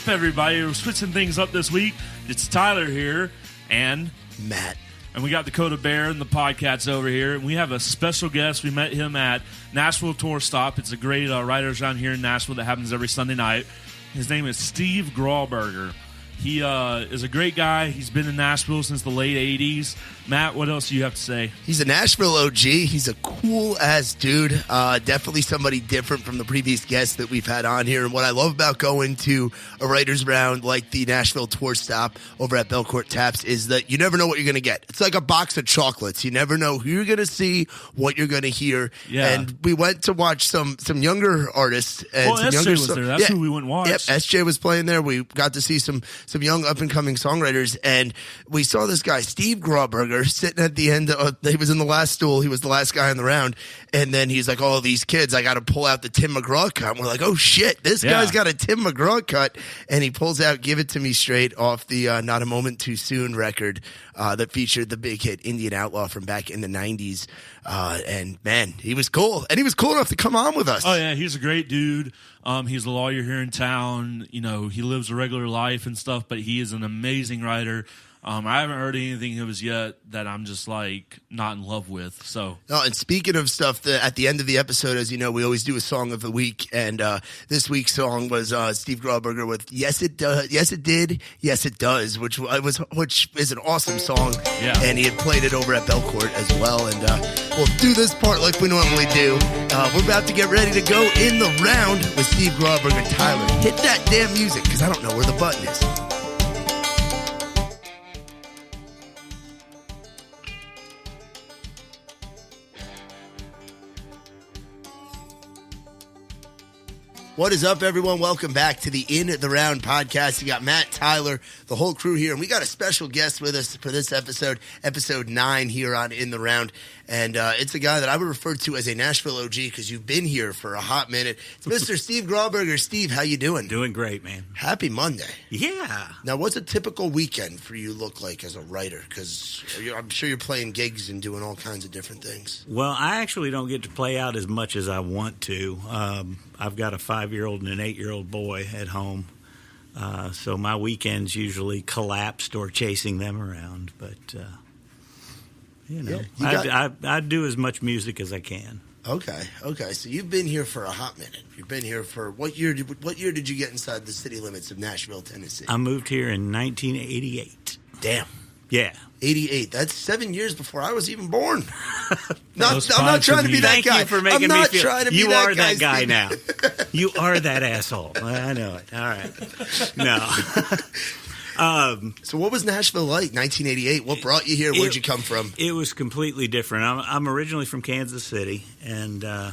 up, everybody? We're switching things up this week. It's Tyler here and Matt. And we got Dakota Bear and the podcast over here. And we have a special guest. We met him at Nashville Tour Stop. It's a great writers around here in Nashville that happens every Sunday night. His name is Steve Grauberger. He is a great guy. He's been in Nashville since the late 80s. Matt, what else do you have to say? He's a Nashville OG. He's a cool-ass dude. Definitely somebody different from the previous guests that we've had on here. And what I love about going to a writer's round like the Nashville Tour Stop over at Belcourt Taps is that you never know what you're going to get. It's like a box of chocolates. You never know who you're going to see, what you're going to hear. Yeah. And we went to watch some younger artists. And some SJ was there. That's who we went and watched. Yep, SJ was playing there. We got to see some young up-and-coming songwriters, and we saw this guy, Steve Grauberger, sitting at the end. He was in the last stool. He was the last guy in the round, and then he's like, oh, these kids, I got to pull out the Tim McGraw cut. And we're like, oh, shit, this guy's got a Tim McGraw cut, and he pulls out Give It To Me Straight off the Not a Moment Too Soon record that featured the big hit Indian Outlaw from back in the 90s, and, man, he was cool, and he was cool enough to come on with us. Oh, yeah, he's a great dude. He's a lawyer here in town. You know, he lives a regular life and stuff, but he is an amazing writer. I haven't heard anything of his yet that I'm just like not in love with. So, and speaking of stuff, at the end of the episode, as you know, we always do a song of the week, and this week's song was Steve Grauberger with "Yes It Does," "Yes It Did," "Yes It Does," which is an awesome song. Yeah. And he had played it over at Belcourt as well. And we'll do this part like we normally do. We're about to get ready to go in the round with Steve Grauberger. Tyler, hit that damn music because I don't know where the button is. What is up, everyone? Welcome back to the In the Round podcast. You got Matt, Tyler, the whole crew here, and we got a special guest with us for this episode 9 here on In the Round. And it's a guy that I would refer to as a Nashville OG because you've been here for a hot minute. It's Mr. Steve Grauberger. Steve, how you doing? Doing great, man. Happy Monday. Yeah. Now, what's a typical weekend for you look like as a writer? Because I'm sure you're playing gigs and doing all kinds of different things. Well, I actually don't get to play out as much as I want to. I've got a 5-year-old and an 8-year-old boy at home. So my weekends usually collapsed or chasing them around. But, you know, I do as much music as I can. Okay. So you've been here for a hot minute. You've been here for what year did you get inside the city limits of Nashville, Tennessee? I moved here in 1988. Damn. Yeah. 88. That's 7 years before I was even born. I'm not trying to be that Thank guy. You for making I'm not me feel, trying to be you that are guy, that guy Steve. now. You are that asshole. I know it. All right. No. So what was Nashville like, 1988? What brought you here? Where'd you come from? It was completely different. I'm originally from Kansas City, and I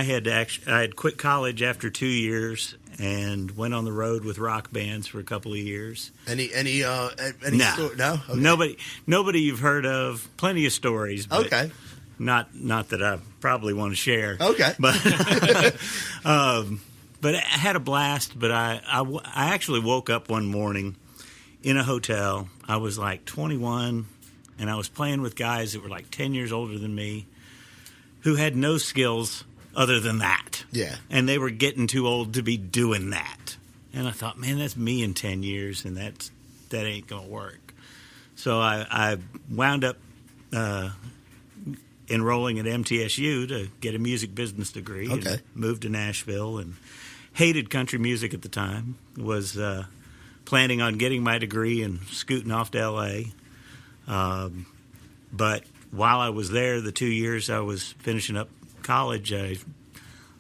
had quit college after 2 years and went on the road with rock bands for a couple of years. Any No. No? Okay. Nobody you've heard of. Plenty of stories. But Okay. Not that I probably want to share. Okay. But but I had a blast. But I actually woke up one morning in a hotel. I was like 21, and I was playing with guys that were like 10 years older than me who had no skills other than that. Yeah. And they were getting too old to be doing that. And I thought, man, that's me in 10 years, and that ain't going to work. So I wound up enrolling at MTSU to get a music business degree. Okay. And moved to Nashville and hated country music at the time. Was planning on getting my degree and scooting off to L.A. But while I was there, the 2 years I was finishing up college, I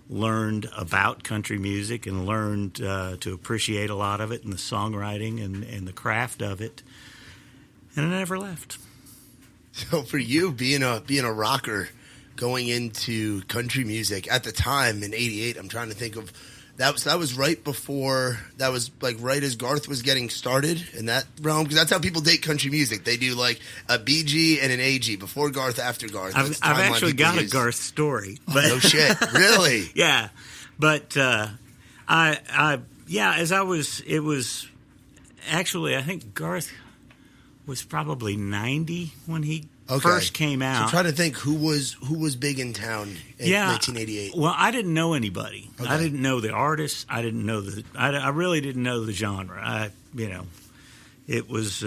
learned about country music and learned to appreciate a lot of it and the songwriting and the craft of it. And I never left. So for you, being a rocker, going into country music at the time in '88, I'm trying to think of that was right before, that was like right as Garth was getting started in that realm, because that's how people date country music. They do like a BG and an AG, before Garth, after Garth. I've actually got a Garth story. But no shit, really? Yeah, but it was actually, I think Garth was probably 90 when he first came out. So try to think who was big in town in 1988. Well, I didn't know anybody. Okay. I didn't know the artists. I didn't know I really didn't know the genre. It was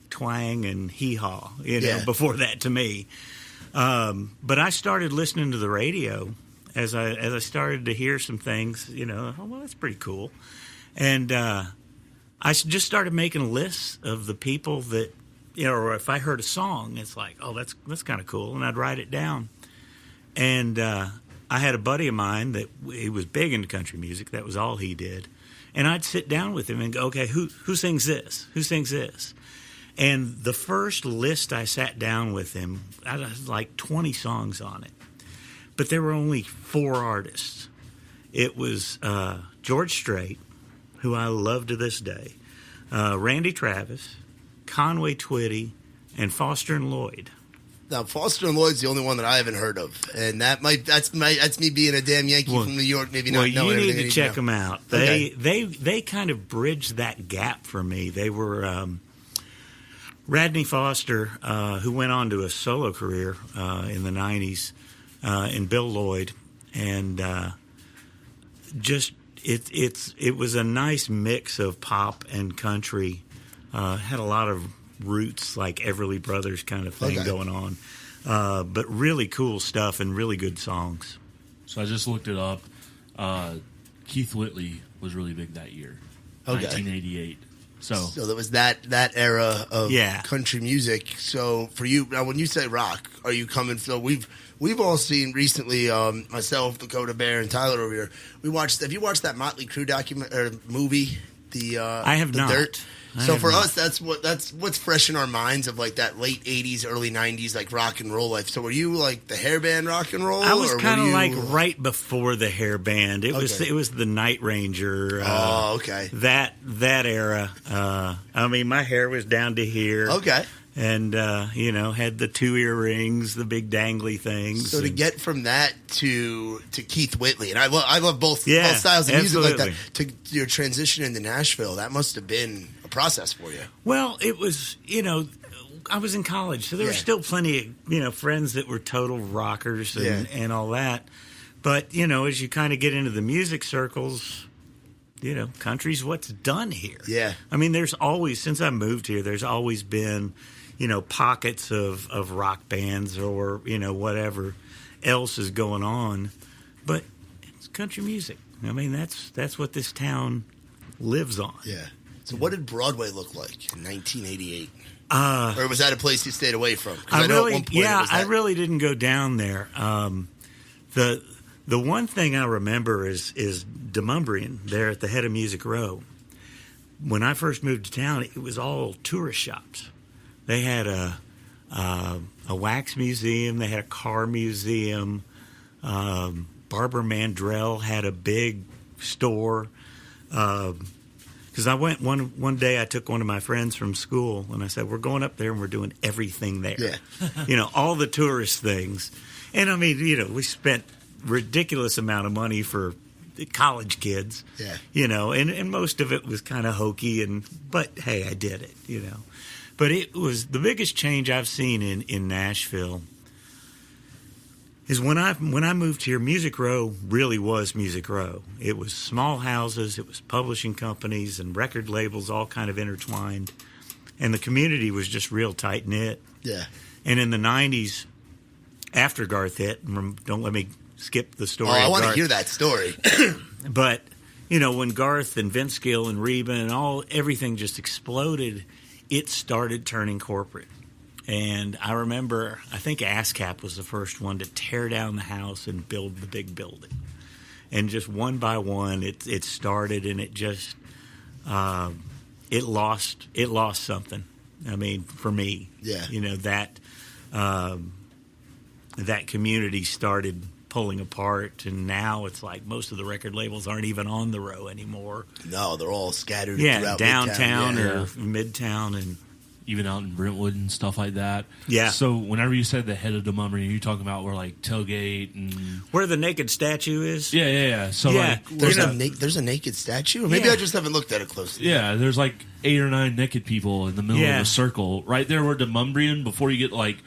twang and hee-haw. Before that to me. But I started listening to the radio as I started to hear some things. Well, that's pretty cool. And I just started making lists of the people that, or if I heard a song, it's like, oh, that's kind of cool, and I'd write it down. And I had a buddy of mine that he was big into country music. That was all he did. And I'd sit down with him and go, okay, who sings this? Who sings this? And the first list I sat down with him, I had like 20 songs on it. But there were only 4 artists. It was George Strait, who I love to this day, Randy Travis, Conway Twitty, and Foster and Lloyd. Now, Foster and Lloyd's the only one that I haven't heard of, and that's me being a damn Yankee from New York, maybe not knowing everything. You need to check them out. They kind of bridged that gap for me. They were Radney Foster, who went on to a solo career in the 90s, and Bill Lloyd, and it was a nice mix of pop and country. Had a lot of roots, like Everly Brothers kind of thing going on. But really cool stuff and really good songs. So I just looked it up. Keith Whitley was really big that year, 1988. So there was that era of country music. So for you, now when you say rock, are you coming? So we've all seen recently, myself, Dakota Bear, and Tyler over here. Have you watched that Motley Crue movie? I have not. Dirt. So for us, that's what's fresh in our minds of like that late 80s, early 90s, like rock and roll life. So were you like the hair band rock and roll? I was kind of like right before the hair band. It was the Night Ranger. That era. I mean, my hair was down to here. Okay. And, had the 2 earrings, the big dangly things. So to get from that to Keith Whitley, and I love both styles of music like that, to your transition into Nashville, that must have been a process for you. Well, it was, I was in college, so there were still plenty of, friends that were total rockers and all that. But, as you kind of get into the music circles, country's what's done here. Yeah. I mean, there's always, since I moved here, there's always been pockets of rock bands or, whatever else is going on. But it's country music. I mean, that's what this town lives on. Yeah. So what did Broadway look like in 1988? Or was that a place you stayed away from? I really didn't go down there. The one thing I remember is Demumbrian there at the head of Music Row. When I first moved to town, it was all tourist shops. They had a wax museum. They had a car museum. Barbara Mandrell had a big store. Because I went one day, I took one of my friends from school, and I said, we're going up there and we're doing everything there. Yeah. All the tourist things. And I mean, we spent ridiculous amount of money for college kids. Yeah. And most of it was kind of hokey, but hey, I did it, But it was the biggest change I've seen in Nashville is when I moved here. Music Row really was Music Row. It was small houses, it was publishing companies and record labels all kind of intertwined, and the community was just real tight knit. Yeah. And in the 90s, after Garth hit, don't let me skip the story. Oh, I want to hear that story. But when Garth and Vince Gill and Reba and everything just exploded, it started turning corporate. And I remember, I think ASCAP was the first one to tear down the house and build the big building. And just one by one, it started, and it just it lost something. I mean, for me, that community started pulling apart, and now it's like most of the record labels aren't even on the row anymore. No, they're all scattered. Yeah, throughout downtown Midtown, or Midtown, and even out in Brentwood and stuff like that. Yeah. So whenever you said the head of Demumbrian, you're talking about where like tailgate and where the naked statue is. Yeah. So Yeah. like There's a naked statue? Or maybe Yeah. I just haven't looked at it closely. yeah, there's like 8 or 9 naked people in the middle Yeah. of a circle right there where Demumbrian before you get like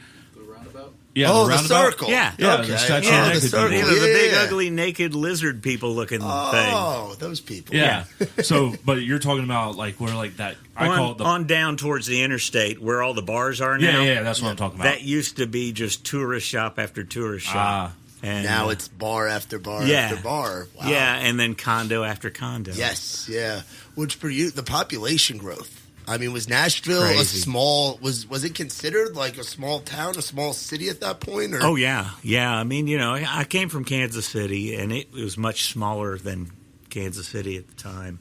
yeah, Oh, the roundabout. circle. Yeah. Yeah, Okay. the statue Oh, of the naked circle. people. The big Yeah. ugly naked lizard people looking thing. Oh, those people. Yeah. So, but you're talking about like where like that I call it the on down towards the interstate where all the bars are now. yeah, that's what I'm talking about. That used to be just tourist shop after tourist shop. And Now it's bar after bar Yeah. after bar. Wow. yeah, and then condo after condo. Yes, yeah. Which for you, the population growth. I mean, was Nashville Crazy. a small? Was it considered like a small town, a small city at that point? Or? Oh yeah. I mean, I came from Kansas City, and it was much smaller than Kansas City at the time.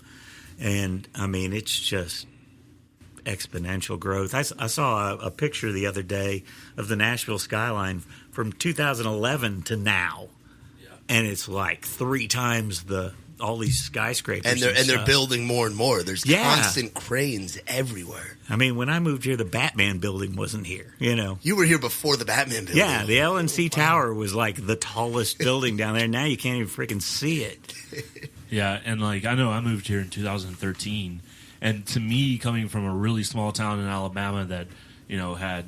And I mean, it's just exponential growth. I saw a picture the other day of the Nashville skyline from 2011 to now, and it's like 3 times all these skyscrapers. and they're stuff. building more and more. There's Yeah. constant cranes everywhere. I mean, when I moved here, the Batman building wasn't here. You were here before the Batman building. Yeah, the LNC Tower was like the tallest building down there. Now you can't even freaking see it. Yeah, and like I know I moved here in 2013, and to me, coming from a really small town in Alabama that had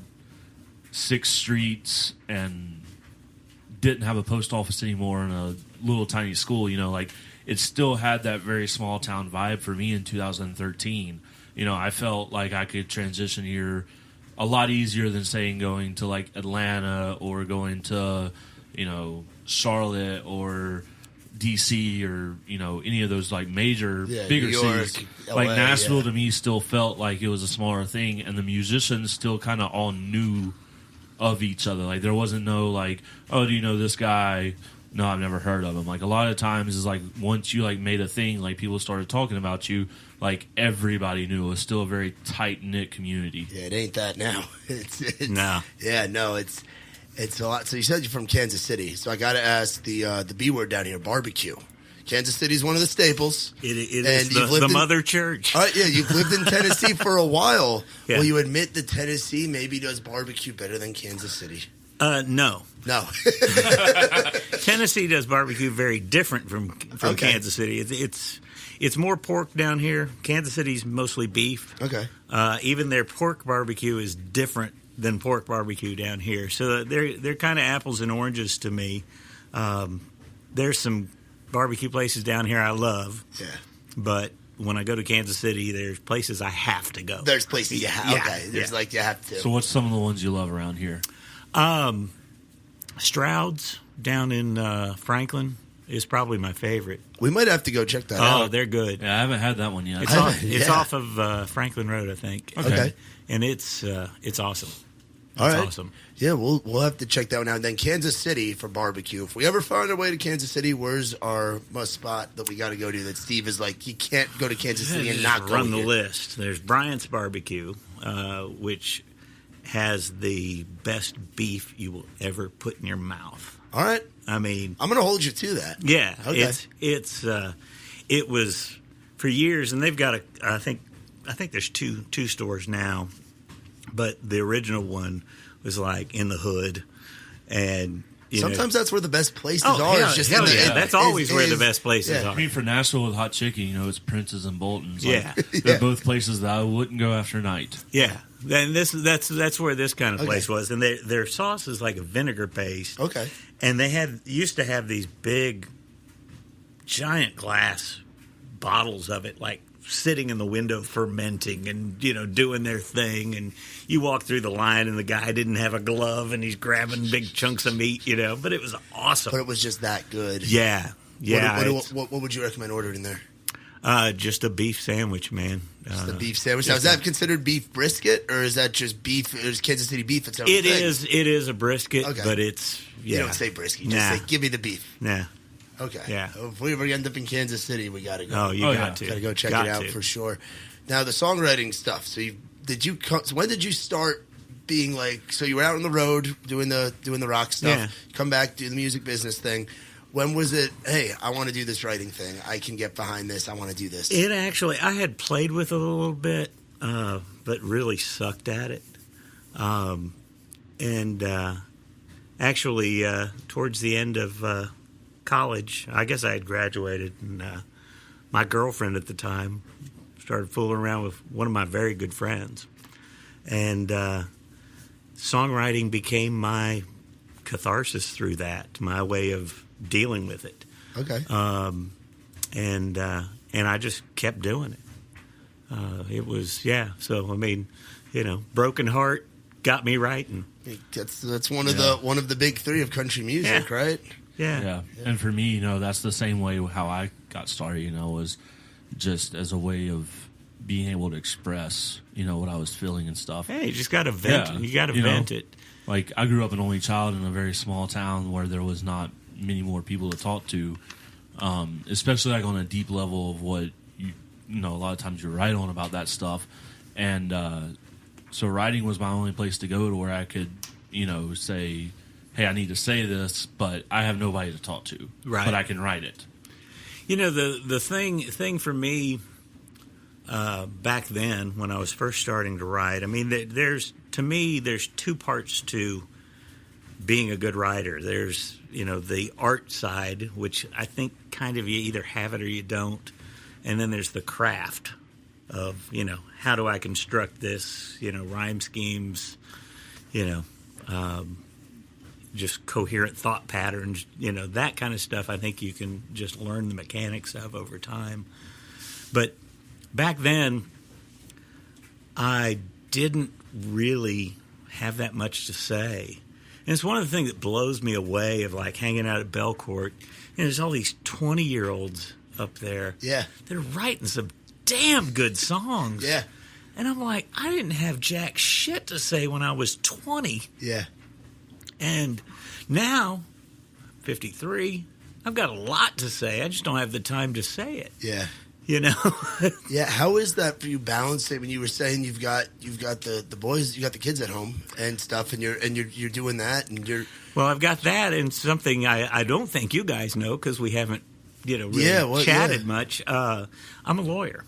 6 streets and didn't have a post office anymore and a little tiny school, like it still had that very small town vibe for me in 2013. I felt like I could transition here a lot easier than saying going to like Atlanta or going to Charlotte or DC or any of those like major bigger New York, cities. LA, Like Nashville yeah. to me still felt like it was a smaller thing, and the musicians still kind of all knew of each other. Like there wasn't no like, oh, do you know this guy? No, I've never heard of him. Like a lot of times is like once you like made a thing, like people started talking about you, like everybody knew. It was still a very tight knit community. Yeah, it ain't that now. It's No. Yeah, no, it's a lot. So you said you're from Kansas City, so I got to ask the B word down here, barbecue. Kansas City is one of the staples. It And is you've the lived in- mother church. All right, yeah, you've lived in Tennessee for a while. Yeah. Will you admit that Tennessee maybe does barbecue better than Kansas City? No. No. Tennessee does barbecue very different from Okay. Kansas City. It's more pork down here. Kansas City's mostly beef. Okay. Even their pork barbecue is different than pork barbecue down here. So they're kind of apples and oranges to me. There's some barbecue places down here I love, Yeah. but when I go to Kansas City, there's places I have to go. There's places you have. Yeah, Okay. There's yeah. like you have to. So what's some of the ones you love around here? Stroud's down in Franklin is probably my favorite. We might have to go check that Oh, out. they're good. Yeah, I haven't had that one yet. It's, I off, haven't- it's yeah. off of Franklin Road, I think. Okay. And it's awesome. All It's right. awesome. Yeah, we'll have to check that one out. And then Kansas City for barbecue. If we ever find our way to Kansas City, where's our must spot that we got to go to? That Steve is like, you can't go to Kansas City and not go Run the here. list. There's Bryant's Barbecue, which has the best beef you will ever put in your mouth. All right, I mean, I'm going to hold you to that. yeah, Okay. it was for years, and they've got I think there's two stores now, but the original one was like in the hood, and Sometimes that's where the best places Oh, are. hell- is just hell in the, yeah. That's always where the best places yeah. are. I mean, for Nashville with hot chicken, it's Prince's and Bolton's. Yeah. They're both places that I wouldn't go after night. Yeah, and that's where this kind of Okay. place was, and their sauce is like a vinegar paste. Okay. And they used to have these big, giant glass bottles of it, like sitting in the window fermenting and doing their thing. And you walk through the line, and the guy didn't have a glove, and he's grabbing big chunks of meat. But it was awesome. But it was just that good. Yeah, yeah. What would you recommend ordering there? Just a beef sandwich, man. Just the beef sandwich. Now, is that considered beef brisket, or is that just beef? Is Kansas City beef its own It thing? is. It is a brisket, Okay. but it's You don't say brisket. You Nah. just say, give me the beef. Nah. Okay. Yeah. If we ever end up in Kansas City, we got to go. Oh, you Oh, got yeah. to. Got to go check Got it out to. for sure. Now, the songwriting stuff. So, when did you start being like? So, you were out on the road doing the rock stuff. Yeah. Come back, do the music business thing. When was it? Hey, I want to do this writing thing. I can get behind this. I want to do this. It actually, I had played with it a little bit but really sucked at it. Actually, towards the end of college, I guess I had graduated, and my girlfriend at the time started fooling around with one of my very good friends. And songwriting became my catharsis through that, my way of dealing with it. Okay. And I just kept doing it. It was, yeah. So, I mean, Broken Heart got me writing. That's one of the big three of country music, right? Yeah. And for me, that's the same way how I got started, was just as a way of being able to express, what I was feeling and stuff. Hey, you just got to vent it. You got to vent it. Like, I grew up an only child in a very small town where there was not many more people to talk to, especially like on a deep level of what, a lot of times you write on about that stuff. And so writing was my only place to go to where I could, say, hey, I need to say this, but I have nobody to talk to. Right. But I can write it. The thing for me back then when I was first starting to write, I mean, there's two parts to being a good writer. There's, the art side, which I think kind of you either have it or you don't. And then there's the craft of, how do I construct this, rhyme schemes, just coherent thought patterns, that kind of stuff. I think you can just learn the mechanics of over time. But back then, I didn't really have that much to say. And it's one of the things that blows me away of like hanging out at Belcourt. There's all these 20-year-olds up there. Yeah. They're writing some damn good songs. Yeah. And I'm like, I didn't have jack shit to say when I was 20. Yeah. And now, 53, I've got a lot to say. I just don't have the time to say it. Yeah. Yeah. How is that for you balancing when you were saying you've got the boys, you got the kids at home and stuff, and you're doing that, and you're well, I've got that and something I don't think you guys know because we haven't really chatted much. I'm a lawyer.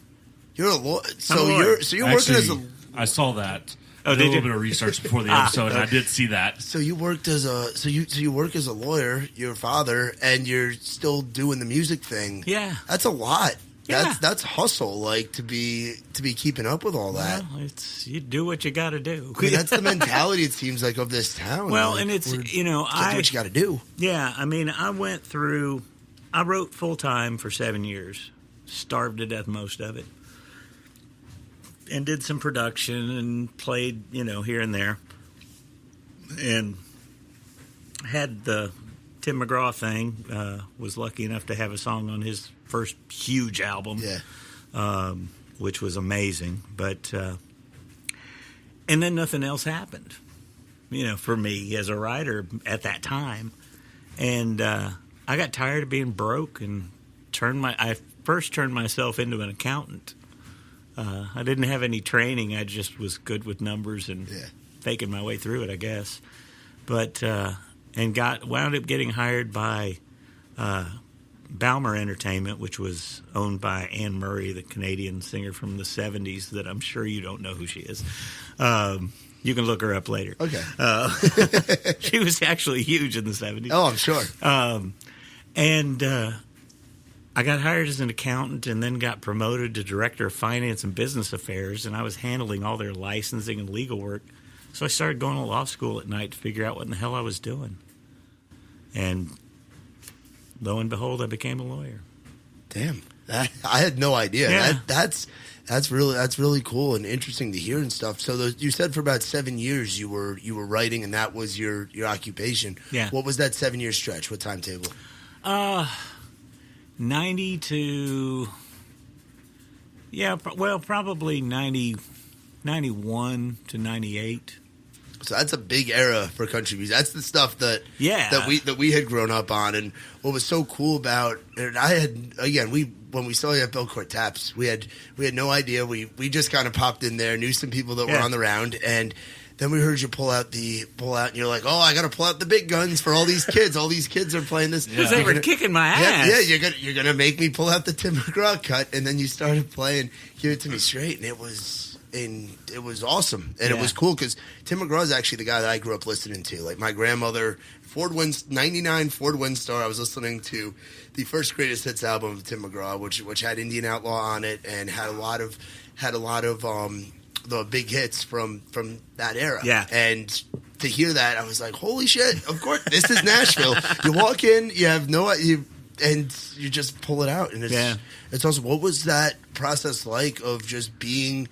You're a lawyer. You're Actually, working as a. I saw that. Oh, I did a little bit of research before the episode, and I did see that. So you worked as a you work as a lawyer, you're a father, and you're still doing the music thing. Yeah, that's a lot. Yeah. That's hustle, like to be keeping up with all that. Well, it's you do what you got to do. I mean, that's the mentality it seems like of this town. Well, like, and it's do what you got to do. Yeah, I mean, I wrote full time for 7 years, starved to death most of it, and did some production and played here and there, and had the Tim McGraw thing. Was lucky enough to have a song on his first huge album, which was amazing. But and then nothing else happened, for me as a writer at that time. And I got tired of being broke and I first turned myself into an accountant. I didn't have any training. I just was good with numbers and faking my way through it, I guess. But and wound up getting hired by Balmer Entertainment, which was owned by Anne Murray, the Canadian singer from the 70s that I'm sure you don't know who she is. You can look her up later. Okay. She was actually huge in the 70s. Oh, I'm sure. And I got hired as an accountant and then got promoted to director of finance and business affairs, and I was handling all their licensing and legal work. So I started going to law school at night to figure out what in the hell I was doing. And lo and behold, I became a lawyer. Damn, I had no idea. Yeah. That's really cool and interesting to hear and stuff. So you said for about 7 years you were writing, and that was your occupation. Yeah. What was that 7-year stretch? What timetable? 90 to probably 91 to 98. So that's a big era for country music. That's the stuff that we had grown up on. And what was so cool about it, when we saw you at Belcourt Taps, we had no idea. We just kind of popped in there, knew some people that were on the round, and then we heard you pull out, and you're like, "Oh, I got to pull out the big guns for all these kids. All these kids are playing this." Because they were kicking my ass. Yeah, you're gonna make me pull out the Tim McGraw cut, and then you started playing, give it to me straight, and it was it was awesome, and it was cool because Tim McGraw is actually the guy that I grew up listening to. Like my grandmother, '99 Ford Windstar. I was listening to the first Greatest Hits album of Tim McGraw, which had Indian Outlaw on it, and had a lot of the big hits from that era. Yeah, and to hear that, I was like, holy shit! Of course, this is Nashville. You walk in, you have and you just pull it out, and it's awesome. What was that process like of just being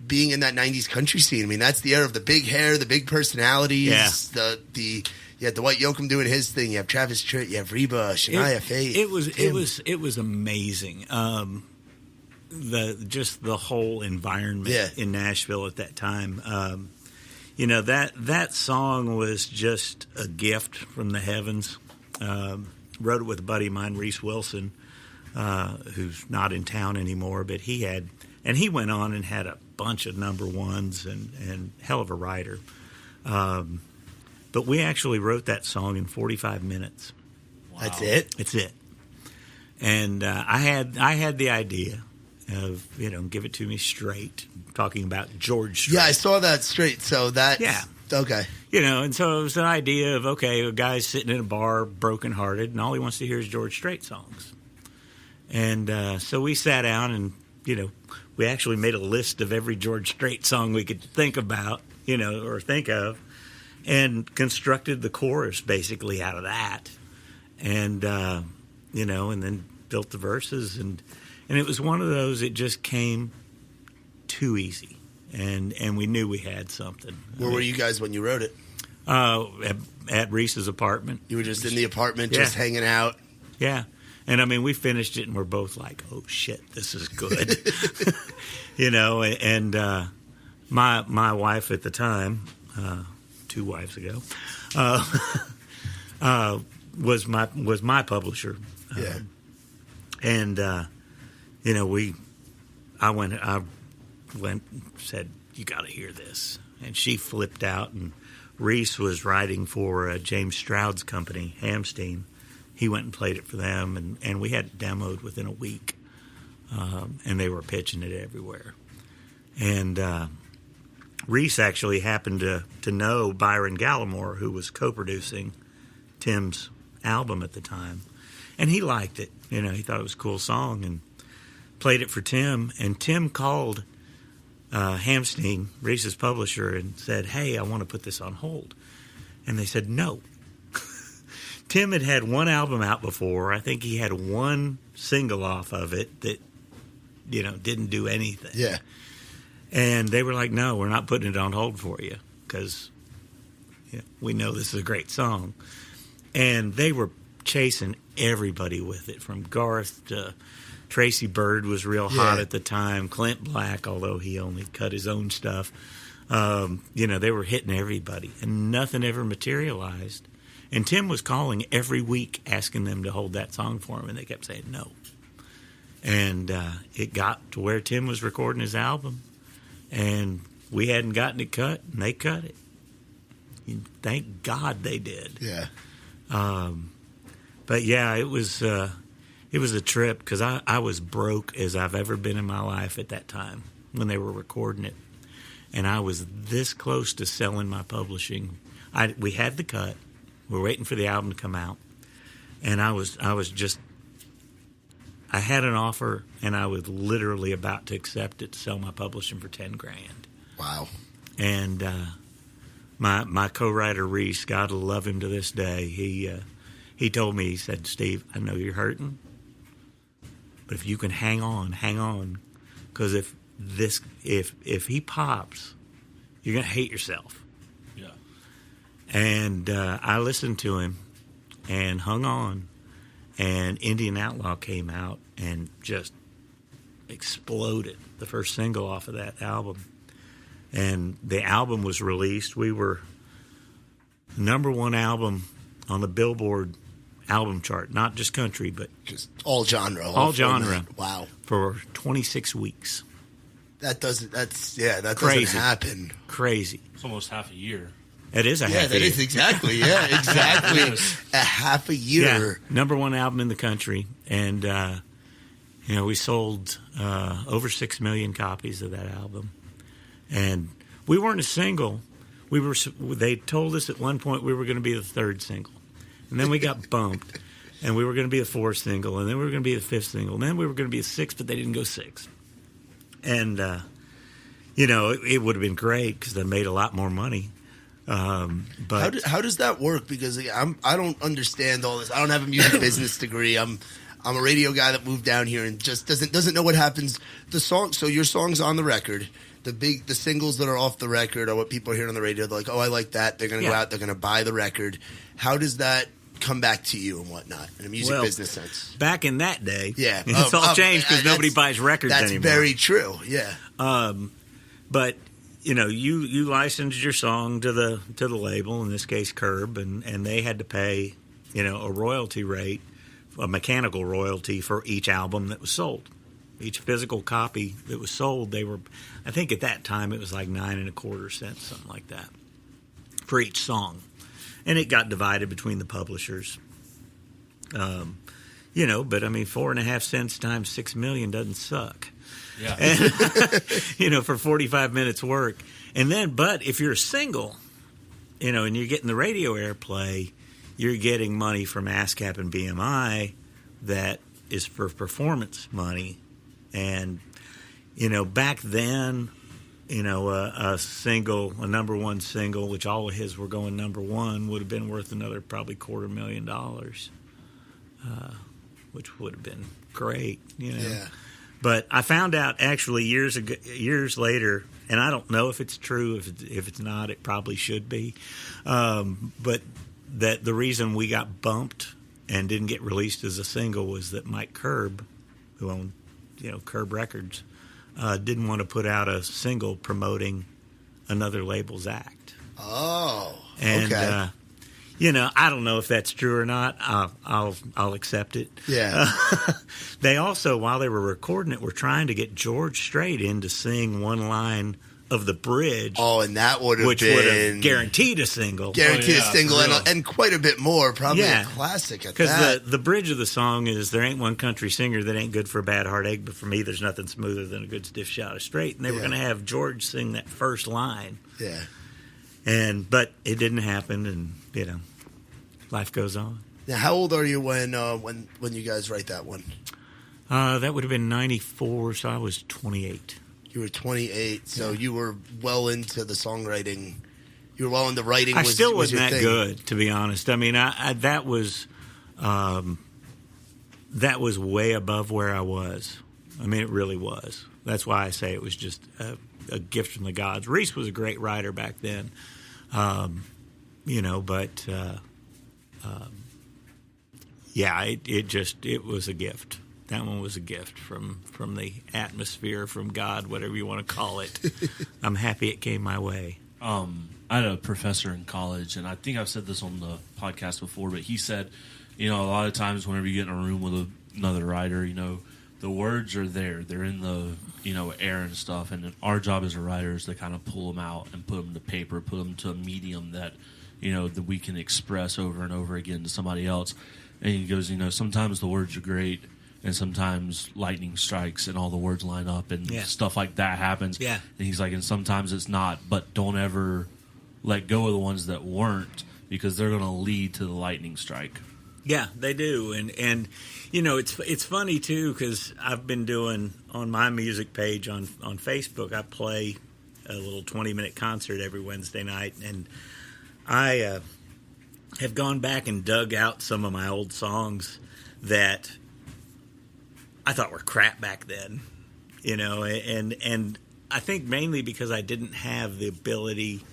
in that '90s country scene? I mean, that's the era of the big hair, the big personalities, you had Dwight Yoakam doing his thing. You have Travis Tritt, you have Reba, Shania Faith. It was amazing. The whole environment in Nashville at that time. That song was just a gift from the heavens. Wrote it with a buddy of mine, Reese Wilson, who's not in town anymore, but he went on and had a bunch of number ones and hell of a writer. But we actually wrote that song in 45 minutes. Wow. That's it? It's it. And I had the idea of, give it to me straight, talking about George Strait. Yeah, I saw that straight. So that... Yeah. Okay. And so it was an idea of, a guy's sitting in a bar, brokenhearted, and all he wants to hear is George Strait songs. And so we sat down and, we actually made a list of every George Strait song we could think about, or think of, and constructed the chorus basically out of that. And, and then built the verses. And it was one of those, it just came too easy. And we knew we had something. Where were you guys when you wrote it? At Reese's apartment. You were just in the apartment, just hanging out? Yeah. And, we finished it, and we're both like, oh, shit, this is good. And my wife at the time, 2 wives ago, was my publisher. Yeah. I went said, you got to hear this. And she flipped out, and Reese was writing for James Stroud's company, Hamstein. He went and played it for them, and we had it demoed within a week, and they were pitching it everywhere. And Reese actually happened to know Byron Gallimore, who was co-producing Tim's album at the time, and he liked it. He thought it was a cool song and played it for Tim, and Tim called Hamstein, Reese's publisher, and said, hey, I want to put this on hold. And they said, no. Tim had one album out before. I think he had one single off of it that, didn't do anything. Yeah. And they were like, no, we're not putting it on hold for you because we know this is a great song. And they were chasing everybody with it, from Garth to Tracy Byrd was real hot at the time. Clint Black, although he only cut his own stuff. They were hitting everybody, and nothing ever materialized. And Tim was calling every week asking them to hold that song for him, and they kept saying no. And it got to where Tim was recording his album, and we hadn't gotten it cut, and they cut it. And thank God they did. Yeah. But yeah, it was a trip because I was broke as I've ever been in my life at that time when they were recording it. And I was this close to selling my publishing. We had the cut. We were waiting for the album to come out. And I had an offer, and I was literally about to accept it to sell my publishing for $10,000. Wow. And my co-writer, Reese, God love him to this day, he told me, he said, Steve, I know you're hurting, but if you can hang on, because if he pops, you're going to hate yourself. Yeah. And I listened to him and hung on, and Indian Outlaw came out and just exploded, the first single off of that album. And the album was released. We were #1 album on the Billboard album chart, not just country, but just all genre. All genre. Wow. For 26 weeks. That doesn't happen. Crazy. It's almost half a year. It is a half a year. Yeah, that is exactly. Yeah, exactly. A half a year. Yeah, #1 album in the country. And, we sold over 6 million copies of that album. And we weren't a single. They told us at one point we were going to be the third single. And then we got bumped. And we were going to be the fourth single. And then we were going to be the fifth single. And then we were going to be the sixth, but they didn't go sixth. And, it would have been great because they made a lot more money. But how does that work? Because I don't understand all this. I don't have a music business degree. I'm a radio guy that moved down here and just doesn't know what happens. So your song's on the record. The singles that are off the record are what people are hearing on the radio. They're like, oh, I like that. They're going to go out. They're going to buy the record. How does that come back to you and whatnot in a music business sense? Back in that day, it's all changed because nobody buys records anymore. That's very true. Yeah. But you licensed your song to the label, in this case Curb, and they had to pay a royalty rate, a mechanical royalty for each album that was sold. Each physical copy that was sold, I think at that time it was like 9 1/4 cents, something like that, for each song. And it got divided between the publishers. But I mean, 4.5 cents times 6 million doesn't suck. Yeah. And, for 45 minutes work. And then, but if you're a single, and you're getting the radio airplay, you're getting money from ASCAP and BMI that is for performance money. And, back then, a single, a number one single, which all of his were going number one, would have been worth another probably $250,000, which would have been great, Yeah. But I found out actually years later, and I don't know if it's true. If it's not, it probably should be. But that the reason we got bumped and didn't get released as a single was that Mike Curb, who owned Curb Records, didn't want to put out a single promoting another label's act. Oh, and, okay. I don't know if that's true or not. I'll accept it. Yeah. They also, while they were recording it, were trying to get George Strait in to sing one line of the bridge. Oh, and that would have would have guaranteed a single. Guaranteed a single and quite a bit more. Probably a classic at that. Because the bridge of the song is, there ain't one country singer that ain't good for a bad heartache, but for me there's nothing smoother than a good stiff shot of straight. And they were going to have George sing that first line. Yeah. But it didn't happen, and life goes on. Now, how old are you when you guys write that one? That would have been 94, so I was 28. You were 28, so you were well into the songwriting. You were well into writing. I still wasn't that thing. good, to be honest. I mean, that was way above where I was. I mean, it really was. That's why I say it was just a gift from the gods. Reese was a great writer back then, but it was a gift. That one was a gift from the atmosphere, from God, whatever you want to call it. I'm happy it came my way. I had a professor in college, and I think I've said this on the podcast before, but he said, a lot of times whenever you get in a room with another writer, the words are there. They're in the, air and stuff, and our job as a writer is to kind of pull them out and put them to paper, put them to a medium that, that we can express over and over again to somebody else. And he goes, sometimes the words are great, and sometimes lightning strikes and all the words line up and stuff like that happens. Yeah. And he's like, and sometimes it's not, but don't ever let go of the ones that weren't, because they're going to lead to the lightning strike. Yeah, they do. And it's funny, too, because I've been doing, on my music page on Facebook, I play a little 20-minute concert every Wednesday night, and I have gone back and dug out some of my old songs that I thought were crap back then, and I think mainly because I didn't have the ability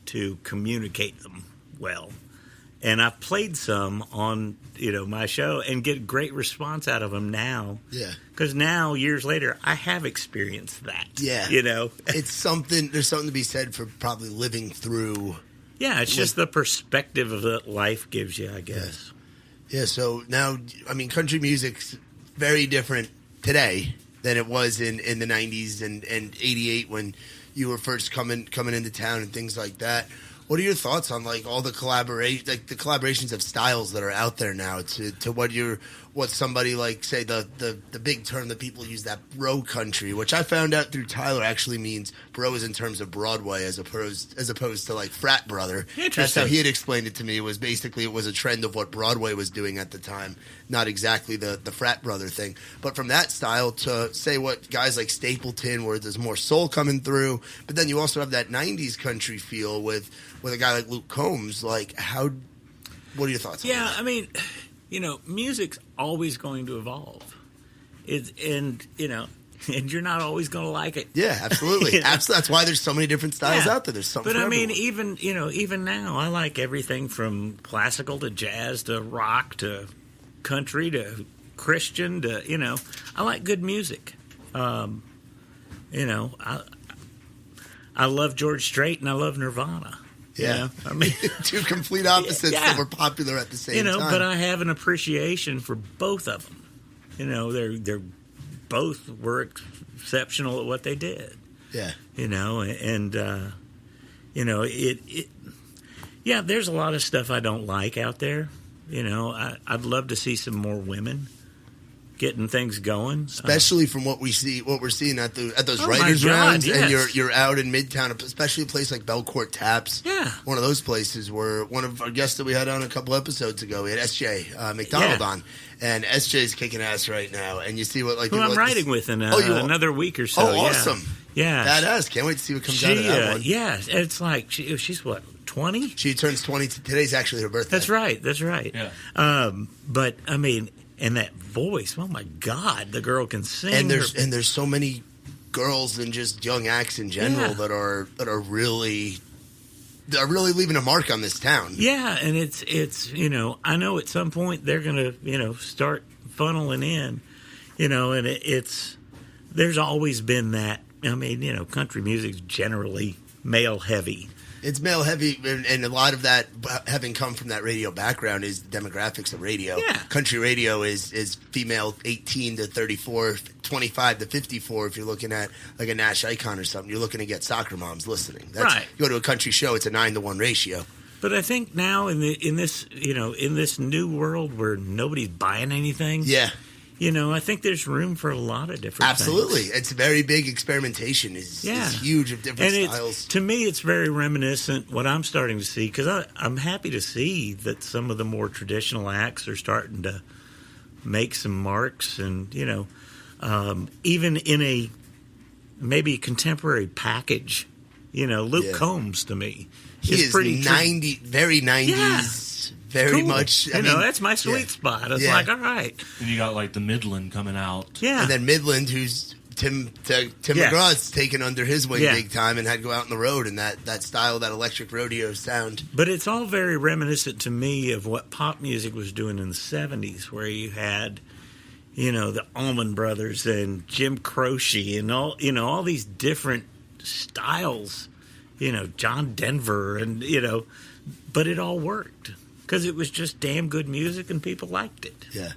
to communicate them well. And I've played some on, my show and get great response out of them now. Yeah. Because now, years later, I have experienced that. Yeah. It's something, there's something to be said for probably living through. Yeah, it's just the perspective of that life gives you, I guess. Yeah, so now, I mean, country music's very different today than it was in the 90s and 88 when you were first coming into town and things like that. What are your thoughts on all the collaborations of styles that are out there now to what what somebody like, say, the big term that people use, that bro country, which I found out through Tyler actually means bro is in terms of Broadway as opposed to like frat brother. That's how he had explained it to me. Was basically it was a trend of what Broadway was doing at the time, not exactly the frat brother thing. But from that style to say what guys like Stapleton, where there's more soul coming through, but then you also have that 90s country feel with a guy like Luke Combs. Like, what are your thoughts on that? Yeah, I mean, music's always going to evolve. And you're not always going to like it. Yeah, absolutely. Absolutely. That's why there's so many different styles out there. There's something for everyone. even now, I like everything from classical to jazz to rock to country to Christian to, I like good music. I love George Strait and I love Nirvana. Yeah, I mean, two complete opposites that were popular at the same time. But I have an appreciation for both of them. They're both were exceptional at what they did. Yeah, there's a lot of stuff I don't like out there. I'd love to see some more women getting things going, especially from what we're seeing at those writers' rounds. Yes. And you're out in Midtown, especially a place like Belcourt Taps. Yeah, one of those places where one of our guests that we had on a couple episodes ago, we had SJ McDonald on, and SJ's kicking ass right now. And you see what who I'm writing with in another week or so. Oh, awesome! Yeah, badass! Can't wait to see what comes out of that one. Yeah, it's like she's what, 20? She turns 20. Today's actually her birthday. That's right. Yeah. But I mean. And that voice, oh my God, the girl can sing. And there's so many girls and just young acts in general that are really leaving a mark on this town. Yeah, and it's I know at some point they're gonna start funneling in, and there's always been that. I mean, country music's generally male heavy. It's male heavy, and a lot of that, having come from that radio background, is the demographics of radio. Yeah. Country radio is female 18 to 34, 25 to 54. If you're looking at like a Nash Icon or something, you're looking to get soccer moms listening. Right. You go to a country show, it's a 9-to-1 ratio. But I think now in this new world where nobody's buying anything. Yeah. I think there's room for a lot of different Absolutely. things. It's very big. Experimentation is huge of different styles. To me, it's very reminiscent what I'm starting to see, because I'm happy to see that some of the more traditional acts are starting to make some marks, and, even in a maybe contemporary package, Luke Combs to me is pretty very 90s. Yeah. Very cool. much. That's my sweet spot. It's like, all right. And you got like the Midland coming out. Yeah. And then Midland, who's Tim McGraw's taken under his wing big time and had to go out on the road, and that style, that electric rodeo sound. But it's all very reminiscent to me of what pop music was doing in the 70s, where you had, the Allman Brothers and Jim Croce and all these different styles, John Denver and, but it all worked. Because it was just damn good music and people liked it. Yeah.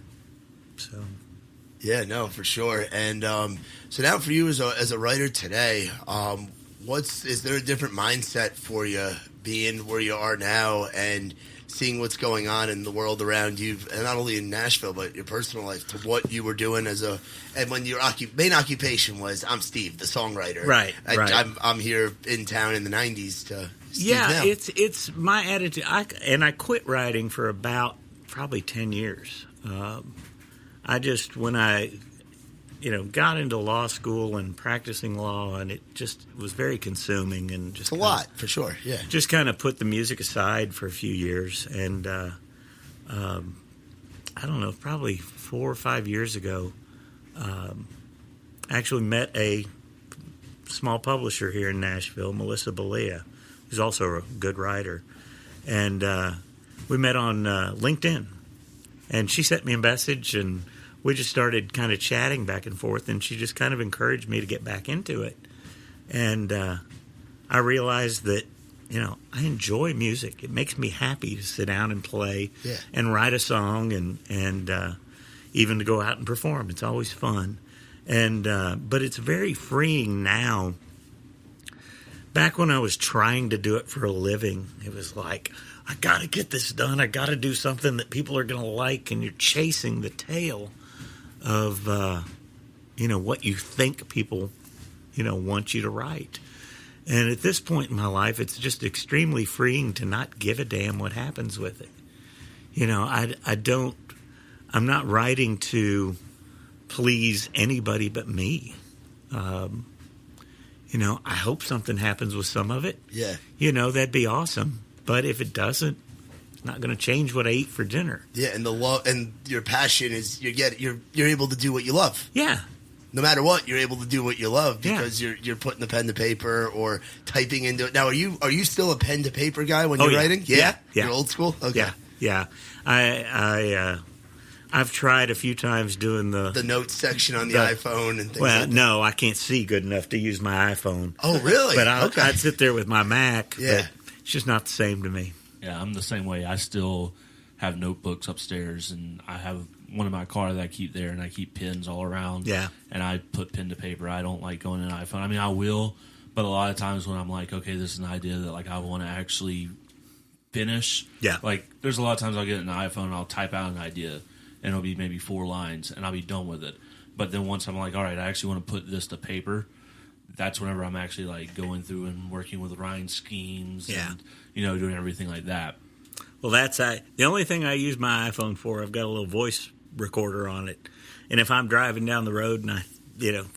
So. Yeah, no, for sure. And so now for you as a writer today, is there a different mindset for you being where you are now and seeing what's going on in the world around you, and not only in Nashville but your personal life, to what you were doing and when your main occupation was, I'm Steve, the songwriter. Right. I'm here in town in the 90s to. Yeah, it's my attitude. I quit writing for about probably 10 years. When I got into law school and practicing law, and it just was very consuming and just a lot for sure. Yeah, just kind of put the music aside for a few years, and I don't know, probably 4 or 5 years ago, I actually met a small publisher here in Nashville, Melissa Belia, who's also a good writer. And we met on LinkedIn. And she sent me a message, and we just started kind of chatting back and forth, and she just kind of encouraged me to get back into it. And I realized that, I enjoy music. It makes me happy to sit down and play and write a song and even to go out and perform. It's always fun. And but it's very freeing now. Back when I was trying to do it for a living, it was like, I got to get this done. I got to do something that people are going to like, and you're chasing the tail of, what you think people, want you to write. And at this point in my life, it's just extremely freeing to not give a damn what happens with it. I'm not writing to please anybody but me. I hope something happens with some of it. Yeah. That'd be awesome. But if it doesn't, it's not going to change what I eat for dinner. Yeah, and the love and your passion is you're able to do what you love. Yeah. No matter what, you're able to do what you love because you're putting the pen to paper or typing into it. Now, are you still a pen to paper guy when you're writing? Yeah? Yeah. You're old school? Okay. Yeah. I've tried a few times doing the notes section on the iPhone and things well, like that. no, I can't see good enough to use my iPhone. Oh, really? But I'd sit there with my Mac. Yeah. But it's just not the same to me. Yeah, I'm the same way. I still have notebooks upstairs, and I have one in my car that I keep there, and I keep pens all around. Yeah. And I put pen to paper. I don't like going in an iPhone. I mean, I will, but a lot of times when I'm like, okay, this is an idea that like I want to actually finish. Yeah. Like, there's a lot of times I'll get an iPhone and I'll type out an idea, and it'll be maybe 4 lines, and I'll be done with it. But then once I'm like, all right, I actually want to put this to paper, that's whenever I'm actually like going through and working with rhyme schemes and, doing everything like that. Well, the only thing I use my iPhone for. I've got a little voice recorder on it, and if I'm driving down the road and I,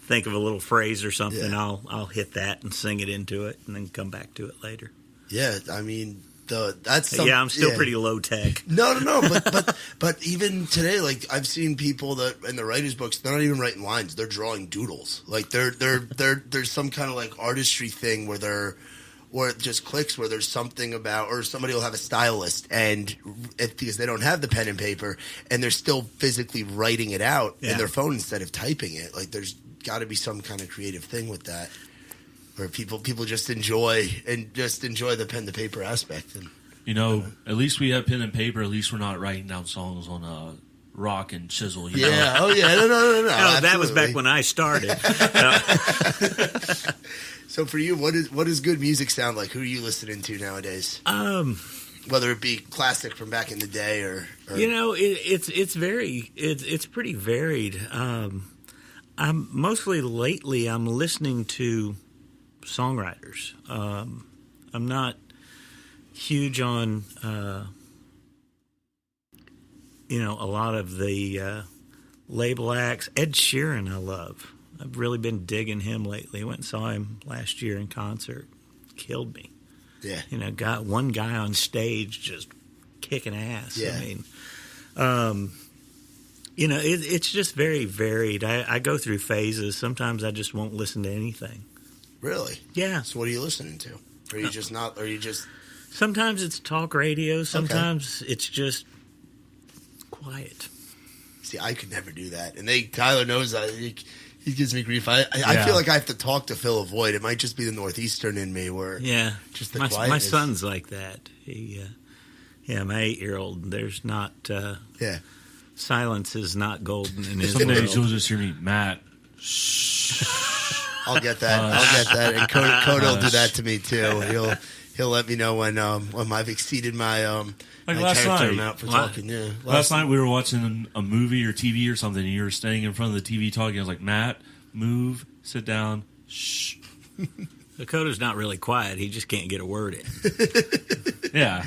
think of a little phrase or something, I'll hit that and sing it into it, and then come back to it later. Yeah, I mean, I'm still pretty low tech. No, but even today, like I've seen people that in the writers' books, they're not even writing lines; they're drawing doodles. Like there's some kind of like artistry thing where it just clicks, where there's something about, or somebody will have a stylist, and because they don't have the pen and paper, and they're still physically writing it out in their phone instead of typing it. Like there's got to be some kind of creative thing with that, where people just enjoy the pen to paper aspect. And at least we have pen and paper. At least we're not writing down songs on rock and chisel. Oh yeah, no. That was back when I started. So for you, what does good music sound like? Who are you listening to nowadays? Whether it be classic from back in the day or it's pretty varied. I'm mostly lately I'm listening to songwriters. I'm not huge on a lot of the label acts. Ed Sheeran I love. I've really been digging him lately. Went and saw him last year in concert. Killed me. Yeah. Got one guy on stage just kicking ass. Yeah. I mean, it's just very varied. I go through phases. Sometimes I just won't listen to anything. Really? Yeah. So what are you listening to? Or are you just not? Or are you just? Sometimes it's talk radio. Sometimes it's just quiet. See, I could never do that. And Tyler knows that. He gives me grief. I feel like I have to talk to fill a void. It might just be the Northeastern in me, where just the quietness. My son's like that. He, my 8-year-old. There's not. Silence is not golden in his Some world. days you'll just hear me, Matt. I'll get that. And Coda will do that to me too. He'll let me know when I've exceeded my like my last character night. amount for talking. Yeah. Last night we were watching a movie or TV or something, and you were standing in front of the TV talking. I was like, Matt, move, sit down, shh. Dakota's not really quiet. He just can't get a word in. Yeah.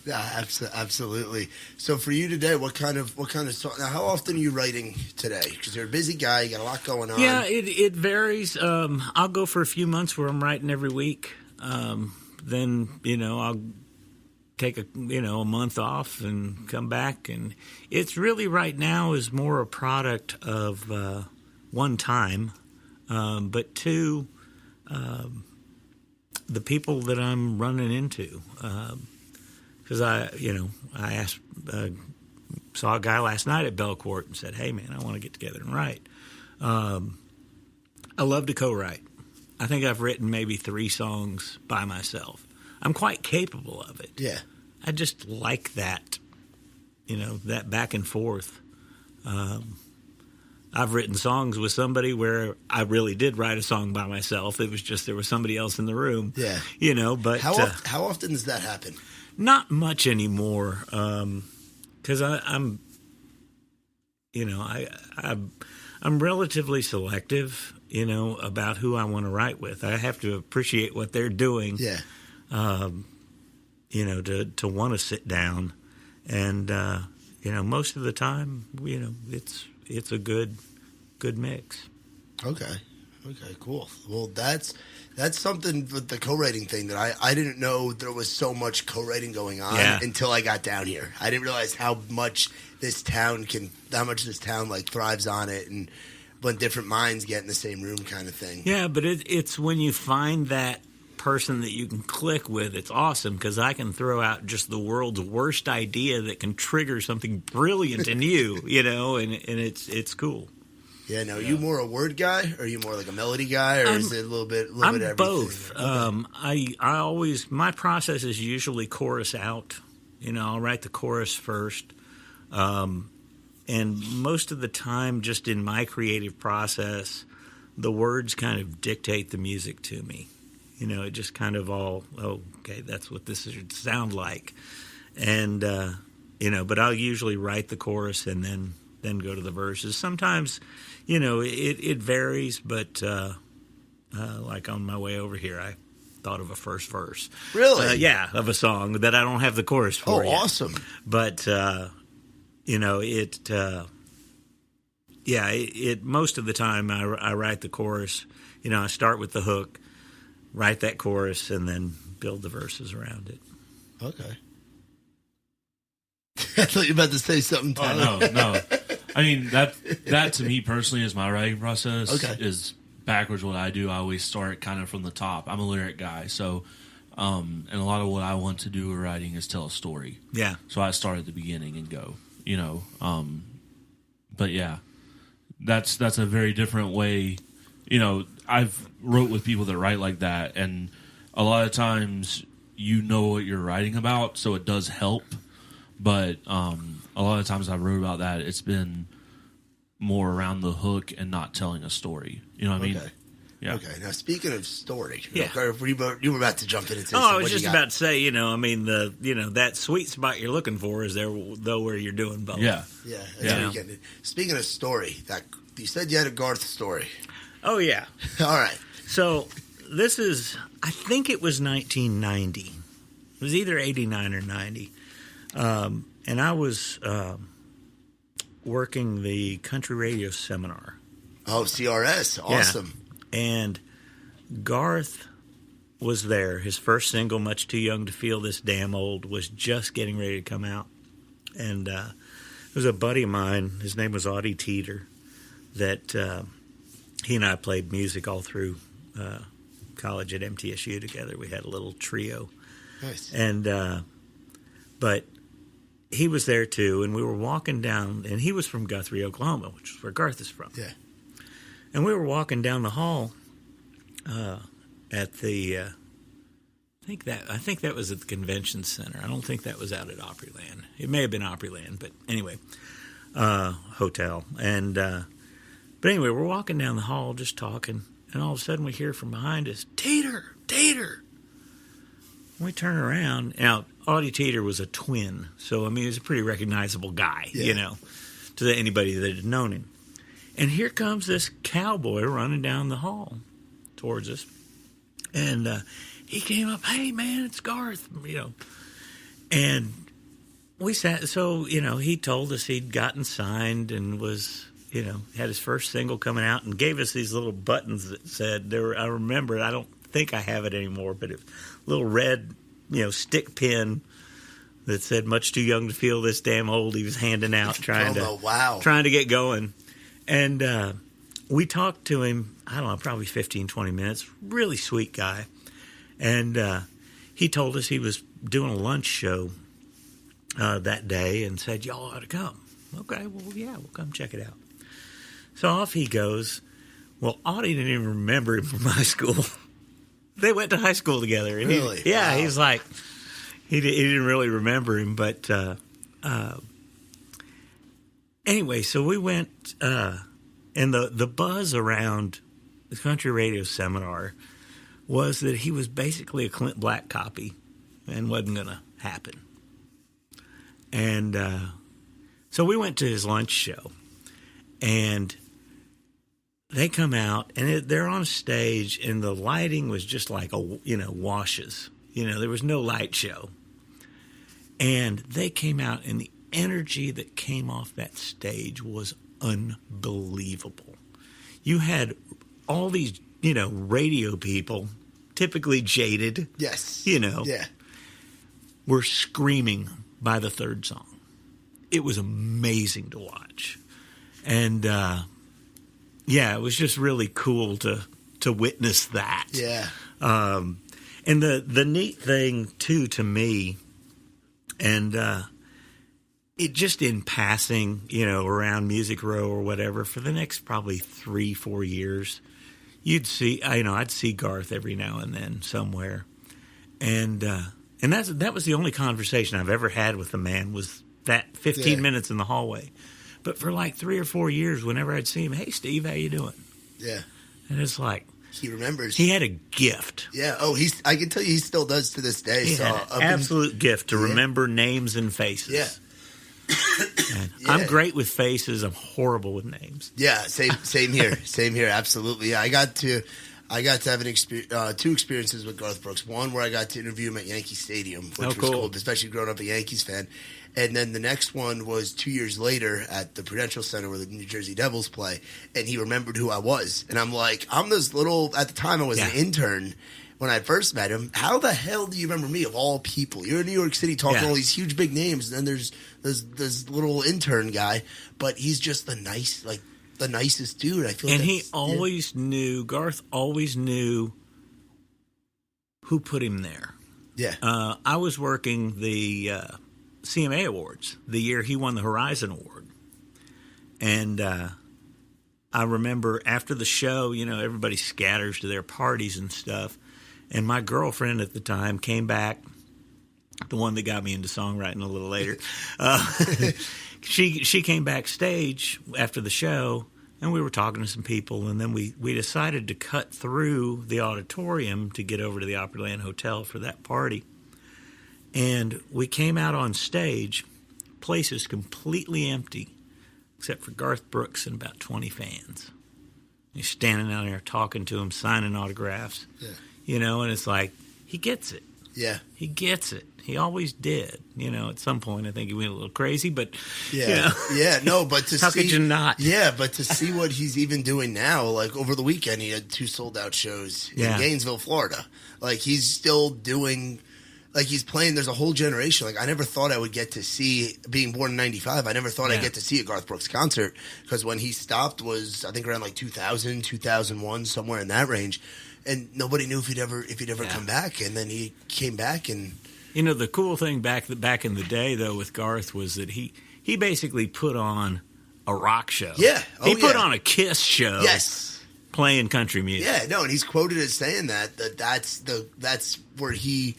Yeah, absolutely. So for you today, what kind of song? Now, how often are you writing today? Because you're a busy guy, you got a lot going on. Yeah, it varies. I'll go for a few months where I'm writing every week. Then I'll take a month off and come back, and it's really right now is more a product of one time, but two, the people that I'm running into. Because I saw a guy last night at Belcourt and said, "Hey man, I want to get together and write." I love to co-write. I think I've written maybe 3 songs by myself. I'm quite capable of it. Yeah. I just like that, that back and forth. I've written songs with somebody where I really did write a song by myself. It was just there was somebody else in the room. Yeah. But how often does that happen? Not much anymore. Because I'm relatively selective, about who I want to write with. I have to appreciate what they're doing. Yeah. To want to sit down, and most of the time, it's a good mix. Okay, cool. Well, that's something with the co-writing thing that I didn't know there was so much co-writing going on until I got down here. I didn't realize how much this town like thrives on it, and when different minds get in the same room kind of thing. Yeah, but it's when you find that person that you can click with, it's awesome, because I can throw out just the world's worst idea that can trigger something brilliant in you, and it's cool. Yeah, now, are you more a word guy, or are you more like a melody guy, or is it a little bit everything? Both. Okay. I always, my process is usually chorus out. I'll write the chorus first. And most of the time, just in my creative process, the words kind of dictate the music to me. It just kind of okay, that's what this should sound like. And, but I'll usually write the chorus and then go to the verses. Sometimes, it varies, but like on my way over here, I thought of a first verse. Really? Yeah, of a song that I don't have the chorus for yet. Awesome. But, most of the time I write the chorus. I start with the hook, write that chorus, and then build the verses around it. Okay. I thought you were about to say something, Tyler. No. I mean, that to me personally is my writing process. Okay. Is backwards what I do. I always start kind of from the top. I'm a lyric guy, so and a lot of what I want to do with writing is tell a story. Yeah. So I start at the beginning and go, but yeah, that's a very different way. I've wrote with people that write like that, and a lot of times what you're writing about, so it does help. But a lot of times I wrote about that, it's been more around the hook and not telling a story. You know what I mean? Yeah. Okay. Now, speaking of story, yeah. You were about to jump in and say I was just about to say, that sweet spot you're looking for is there, though, where you're doing both. Yeah. Speaking of story, you said you had a Garth story. Oh, yeah. All right. So this is, I think it was 1990. It was either 89 or 90. And I was working the country radio seminar. Oh, CRS. Awesome. Yeah. And Garth was there. His first single, Much Too Young to Feel This Damn Old, was just getting ready to come out. And it was a buddy of mine. His name was Audie Teeter, that he and I played music all through college at MTSU together. We had a little trio. Nice. And but he was there too, and we were walking down, and he was from Guthrie, Oklahoma, which is where Garth is from. Yeah. And we were walking down the hall at the I think that was at the convention center. I don't think that was out at Opryland. It may have been Opryland, but anyway, hotel. And but anyway, we're walking down the hall just talking, and all of a sudden we hear from behind us, Teeter. We turn around. Now, Audie Teeter was a twin, so, he was a pretty recognizable guy, to anybody that had known him. And here comes this cowboy running down the hall towards us. And he came up, hey, man, it's Garth, And we sat, so, he told us he'd gotten signed and was, had his first single coming out, and gave us these little buttons that said, I remember it, I don't think I have it anymore, but it was a little red, stick pin that said, Much Too Young to Feel This Damn Old. He was handing out, trying to get going. And we talked to him, I don't know, probably 15, 20 minutes. Really sweet guy. And he told us he was doing a lunch show that day and said, y'all ought to come. Okay, well, yeah, we'll come check it out. So off he goes. Well, Audie didn't even remember him from high school. They went to high school together. And really? Wow. He's like, he didn't really remember him. But anyway, so we went And the buzz around the country radio seminar was that he was basically a Clint Black copy and wasn't going to happen. And so we went to his lunch show, and they come out, and they're on stage, and the lighting was just like, washes. There was no light show. And they came out, and the energy that came off that stage was unbelievable. You had all these, radio people, typically jaded. Yes. Yeah. Were screaming by the third song. It was amazing to watch. And, it was just really cool to witness that. Yeah. And the neat thing, too, to me, and it just in passing, around Music Row or whatever, for the next probably 3-4 years, you'd see, I'd see Garth every now and then somewhere. And that was the only conversation I've ever had with the man, was that 15 minutes in the hallway. But for like 3 or 4 years, whenever I'd see him, hey, Steve, how you doing? Yeah. And it's like, he remembers. He had a gift. Yeah. Oh, I can tell you he still does to this day. He had an absolute gift to remember names and faces. Yeah. I'm great with faces. I'm horrible with names. Yeah. Same here. Same here. Absolutely. Yeah. I got to have two experiences with Garth Brooks. One where I got to interview him at Yankee Stadium, which was cool, especially growing up a Yankees fan. And then the next one was 2 years later at the Prudential Center where the New Jersey Devils play, and he remembered who I was. And I'm like, I'm this little, at the time I was an intern when I first met him. How the hell do you remember me, of all people? You're in New York City talking all these huge big names, and then there's this little intern guy, but he's just the nicest dude. I feel like. And he always knew, Garth always knew who put him there. Yeah. I was working the CMA Awards the year he won the Horizon Award. And I remember after the show, everybody scatters to their parties and stuff. And my girlfriend at the time came back, the one that got me into songwriting a little later. She came backstage after the show, and we were talking to some people, and then we decided to cut through the auditorium to get over to the Opryland Hotel for that party. And we came out on stage, place is completely empty, except for Garth Brooks and about 20 fans. He's standing out there talking to him, signing autographs. Yeah. And it's like, he gets it. Yeah. He gets it. He always did. At some point, I think he went a little crazy, but yeah, no, but to how could you not? Yeah, but to see what he's even doing now, like over the weekend, he had 2 sold-out shows in Gainesville, Florida. Like he's still doing, like he's playing. There's a whole generation. Like I never thought I would get to see, being born in '95. I never thought I'd get to see a Garth Brooks concert, because when he stopped was I think around like 2000, 2001, somewhere in that range. And nobody knew if he'd ever come back, and then he came back. And the cool thing back in the day though with Garth was that he basically put on a rock show. Yeah, he put on a Kiss show. Yes, playing country music. Yeah, no, and he's quoted as saying that's where he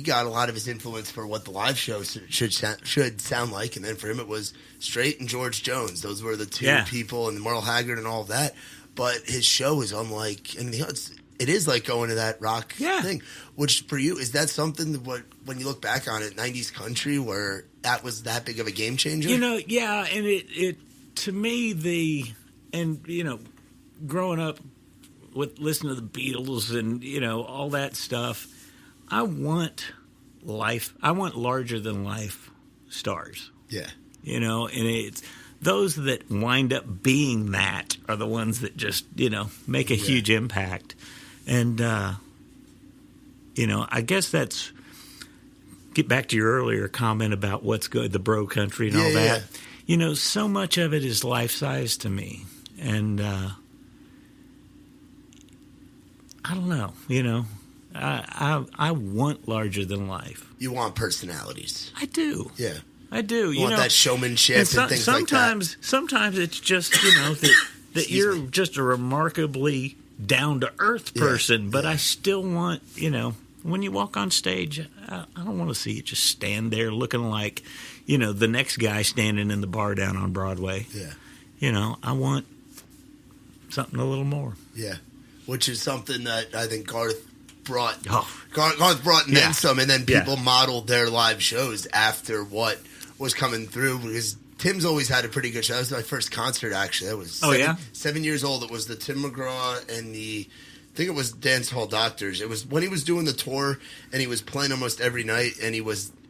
got a lot of his influence for what the live show should sound like, and then for him it was Strait and George Jones. Those were the two people, and Merle Haggard and all of that. But his show is unlike anything else. It is like going to that rock thing. Which for you, is that something that when you look back on it, 90s country, where that was that big of a game changer? And it to me growing up with listening to the Beatles and all that stuff, I want larger than life stars. Yeah. And it's those that wind up being that are the ones that just, make a huge impact. And, I guess that's, get back to your earlier comment about what's good, the bro country and all that. Yeah. So much of it is life-size to me. And, I don't know, I want larger than life. You want personalities. I do. Yeah. I do. You want that showmanship and things like that. Sometimes it's just, that you're just a remarkably down-to-earth person, but I still want, when you walk on stage, I don't want to see you just stand there looking like, the next guy standing in the bar down on Broadway. Yeah. I want something a little more. Yeah, which is something that I think Garth brought. Oh. Garth brought and then some, and then people Yeah. modeled their live shows after what was coming through, because Tim's always had a pretty good show. That was my first concert, actually. That was 7 years old. It was the Tim McGraw and I think it was Dance Hall Doctors. It was when he was doing the tour, and he was playing almost every night, and he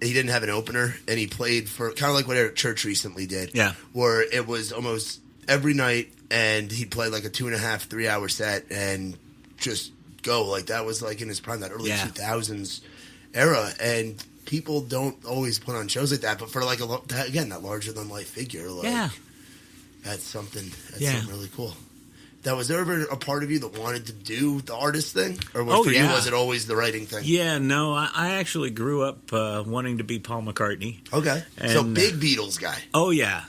didn't have an opener, and he played for kind of like what Eric Church recently did. Yeah. Where it was almost every night, and he played like a 2.5, 3 hour set and just go. Like that was like in his prime, that early 2000s era. And people don't always put on shows like that, but for like that larger than life figure, like that's something really cool. Now, was there ever a part of you that wanted to do the artist thing? Or for you, was it always the writing thing? Yeah, no, I actually grew up wanting to be Paul McCartney. Okay. And, so big Beatles guy. Oh, yeah.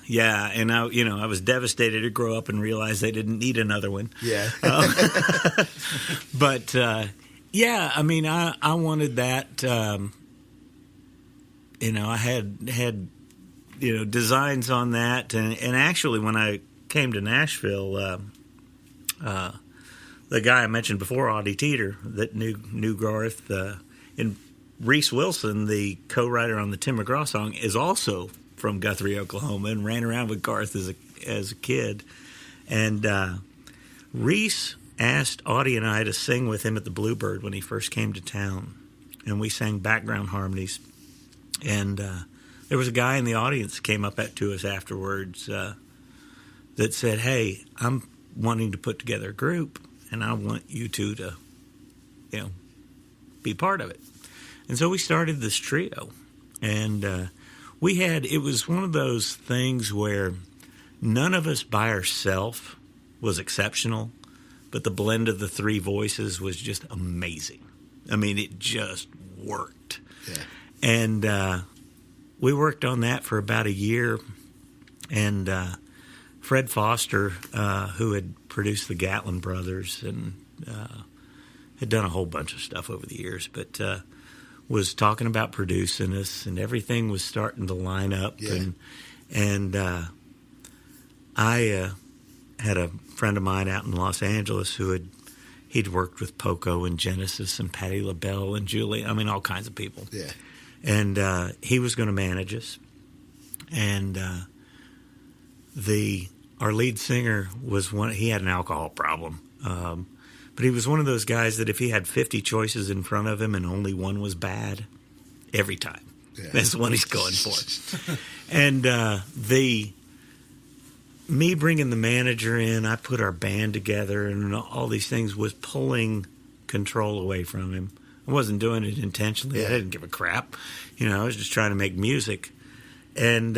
And I was devastated to grow up and realize they didn't need another one. Yeah. But, I mean, I wanted that. I had designs on that. And actually, when I came to Nashville, the guy I mentioned before, Audie Teeter, that knew Garth, and Reese Wilson, the co-writer on the Tim McGraw song, is also from Guthrie, Oklahoma, and ran around with Garth as a kid. And Reese asked Audie and I to sing with him at the Bluebird when he first came to town, and we sang background harmonies. And there was a guy in the audience that came up to us afterwards that said, "Hey, I'm wanting to put together a group, and I want you two to, be part of it." And so we started this trio, and it was one of those things where none of us by ourselves was exceptional, but the blend of the three voices was just amazing. I mean, it just worked. Yeah. And we worked on that for about a year, and Fred Foster, who had produced the Gatlin Brothers and had done a whole bunch of stuff over the years, but was talking about producing us, and everything was starting to line up. Yeah. And I had a friend of mine out in Los Angeles he'd worked with Poco and Genesis and Patti LaBelle and Julie. I mean, all kinds of people. Yeah. And he was going to manage us, and our lead singer was he had an alcohol problem. But he was one of those guys that if he had 50 choices in front of him and only one was bad, every time. Yeah. That's the one he's going for. And me bringing the manager in, I put our band together, and all these things was pulling control away from him. I wasn't doing it intentionally. Yeah. I didn't give a crap. I was just trying to make music. And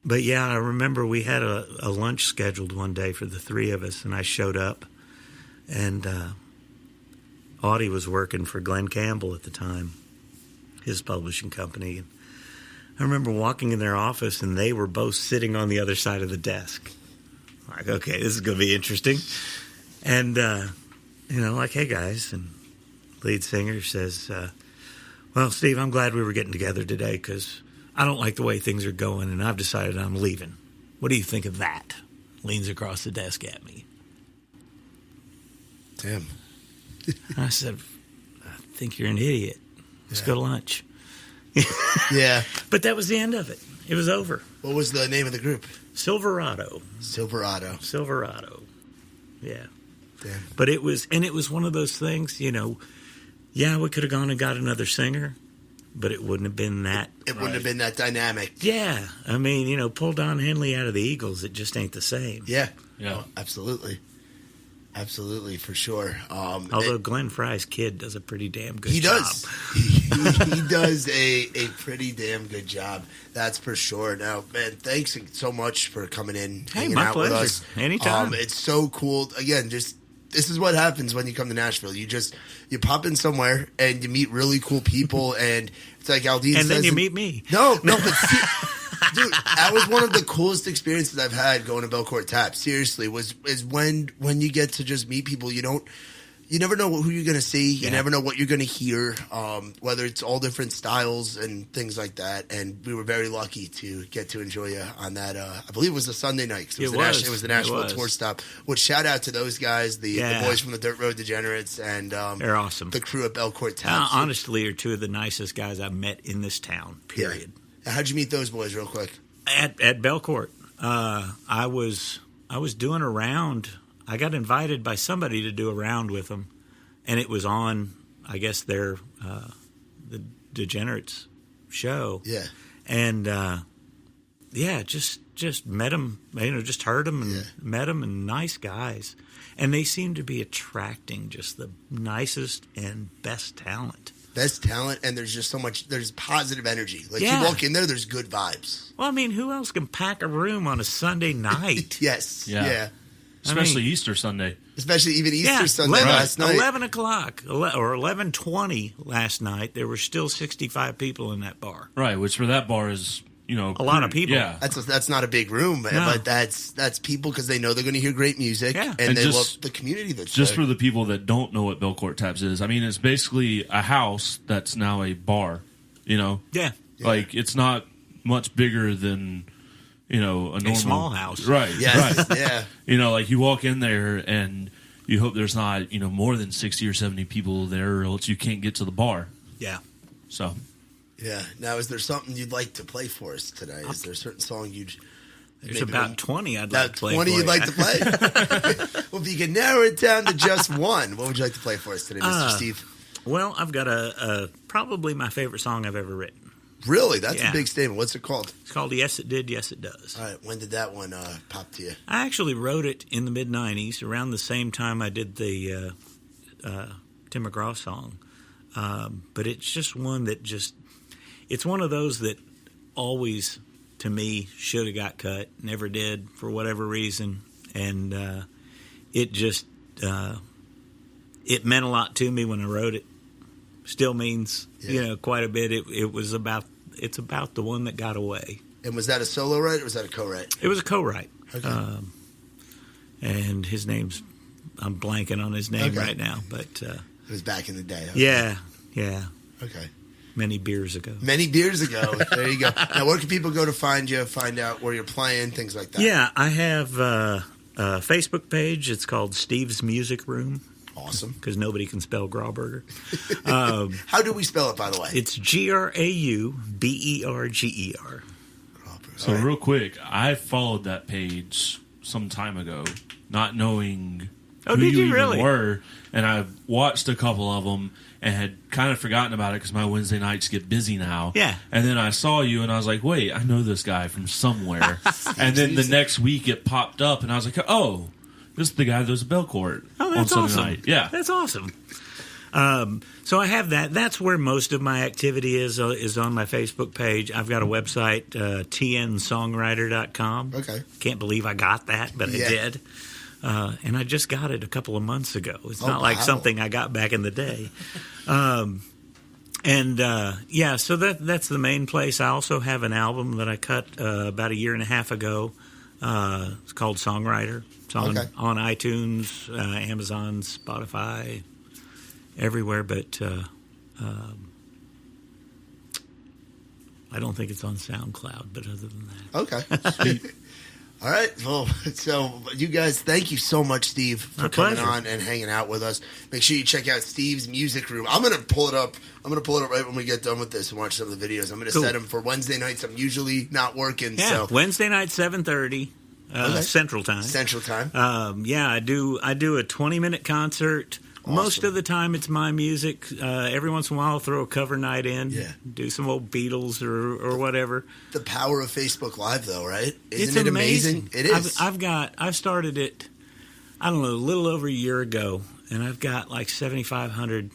but yeah, I remember we had a lunch scheduled one day for the three of us, and I showed up, and Audie was working for Glenn Campbell at the time, his publishing company. And I remember walking in their office, and they were both sitting on the other side of the desk. Like, okay, this is going to be interesting. And, like, hey, guys. And lead singer says, well, Steve, I'm glad we were getting together today because I don't like the way things are going, and I've decided I'm leaving. What do you think of that? Leans across the desk at me. Tim. I said, I think you're an idiot. Let's go to lunch. Yeah. But that was the end of it. It was over. What was the name of the group? Silverado. Yeah. Damn. But it was one of those things, we could have gone and got another singer, but it wouldn't have been that. It wouldn't have been that dynamic. Yeah. I mean, pull Don Henley out of the Eagles, it just ain't the same. Yeah. Yeah. Oh, absolutely. Absolutely, for sure. Although Glenn Fry's kid does a pretty damn good job. He does. He does a pretty damn good job. That's for sure. Now, man, thanks so much for coming in, hanging out with us. Anytime. It's so cool. Again, this is what happens when you come to Nashville. You pop in somewhere and you meet really cool people, and it's like Aldine says. And then you meet me. No, but see, dude, that was one of the coolest experiences I've had going to Belcourt Tap. Seriously, is when you get to just meet people. You You never know who you're going to see. You Yeah. never know what you're going to hear, whether it's all different styles and things like that. And we were very lucky to get to enjoy you on that. I believe it was a Sunday night. 'Cause it was the Nashville tour stop. Which shout out to those guys, the boys from the Dirt Road Degenerates, and they're awesome. The crew at Belcourt Tap. Honestly, are two of the nicest guys I've met in this town. Period. Yeah. How'd you meet those boys, real quick? At Belcourt, I was doing a round. I got invited by somebody to do a round with them, and it was on, I guess, their the Degenerates show. Yeah. And just met them. Just heard them and met them, and nice guys. And they seem to be attracting just the nicest and best talent. Best talent, and there's just so much. There's positive energy. Like you walk in there, there's good vibes. Well, I mean, who else can pack a room on a Sunday night? Yes. Yeah. Yeah. Especially Easter Sunday. Especially even Easter Sunday last night. 11 o'clock or 11:20 last night, there were still 65 people in that bar. Right, which for that bar is, a lot of people. Yeah. That's not a big room, but that's people because they know they're going to hear great music, and they love the community that's just there. for the people that don't know what Belcourt Taps is. I mean, it's basically a house that's now a bar, Yeah. Like, it's not much bigger than... a normal small house. Right. Yes, right. yeah. Like you walk in there and you hope there's not, more than 60 or 70 people there, or else you can't get to the bar. Yeah. So. Yeah. Now, is there something you'd like to play for us today? Is there a certain song There's about 20 I'd like to play 20 for you'd you. like to play? Well, if you could narrow it down to just one, what would you like to play for us today, Mr. Steve? Well, I've got a probably my favorite song I've ever written. Really? That's a big statement. What's it called? It's called Yes It Did, Yes It Does. All right. When did that one pop to you? I actually wrote it in the mid-'90s, around the same time I did the Tim McGraw song. But it's just one that it's one of those that always, to me, should have got cut, never did for whatever reason. And it just, it meant a lot to me when I wrote it. Still means, quite a bit. It's about the one that got away. And was that a solo write or was that a co-write? It was a co-write. Okay. And his name's, I'm blanking on his name right now, but it was back in the day. Okay. Yeah. Okay. Many beers ago. Many beers ago. There you go. Now, where can people go to find you, find out where you're playing, things like that? Yeah, I have a Facebook page. It's called Steve's Music Room. Awesome. Because nobody can spell Grauberger. How do we spell it, by the way? It's Grauberger. So real quick, I followed that page some time ago, not knowing who did you even really? were, and I watched a couple of them and had kind of forgotten about it because my Wednesday nights get busy now. Yeah. And then I saw you, and I was like, wait, I know this guy from somewhere. And then the next week it popped up, and I was like, oh, this is the guy that does Belcourt on Sunday awesome. night. Yeah. That's awesome. So I have that. That's where most of my activity is on my Facebook page. I've got a website, tnsongwriter.com. Okay. Can't believe I got that, but I did. And I just got it a couple of months ago. It's not like something I got back in the day. So that's the main place. I also have an album that I cut about a year and a half ago. It's called Songwriter. It's on iTunes, Amazon, Spotify, everywhere, but I don't think it's on SoundCloud, but other than that. Okay. Sweet. All right. Well, so you guys, thank you so much, Steve, for coming on and hanging out with us. Make sure you check out Steve's Music Room. I'm going to pull it up. I'm going to pull it up right when we get done with this and watch some of the videos. I'm going to set them for Wednesday nights. I'm usually not working. Yeah, so Wednesday night, 7:30 Central Time. Central Time. I do a 20-minute concert. Awesome. Most of the time it's my music. Every once in a while I'll throw a cover night in. Yeah. Do some old Beatles or whatever. The power of Facebook Live, though, right? It's it amazing. It is. I've started it, I don't know, a little over a year ago, and I've got like 7,500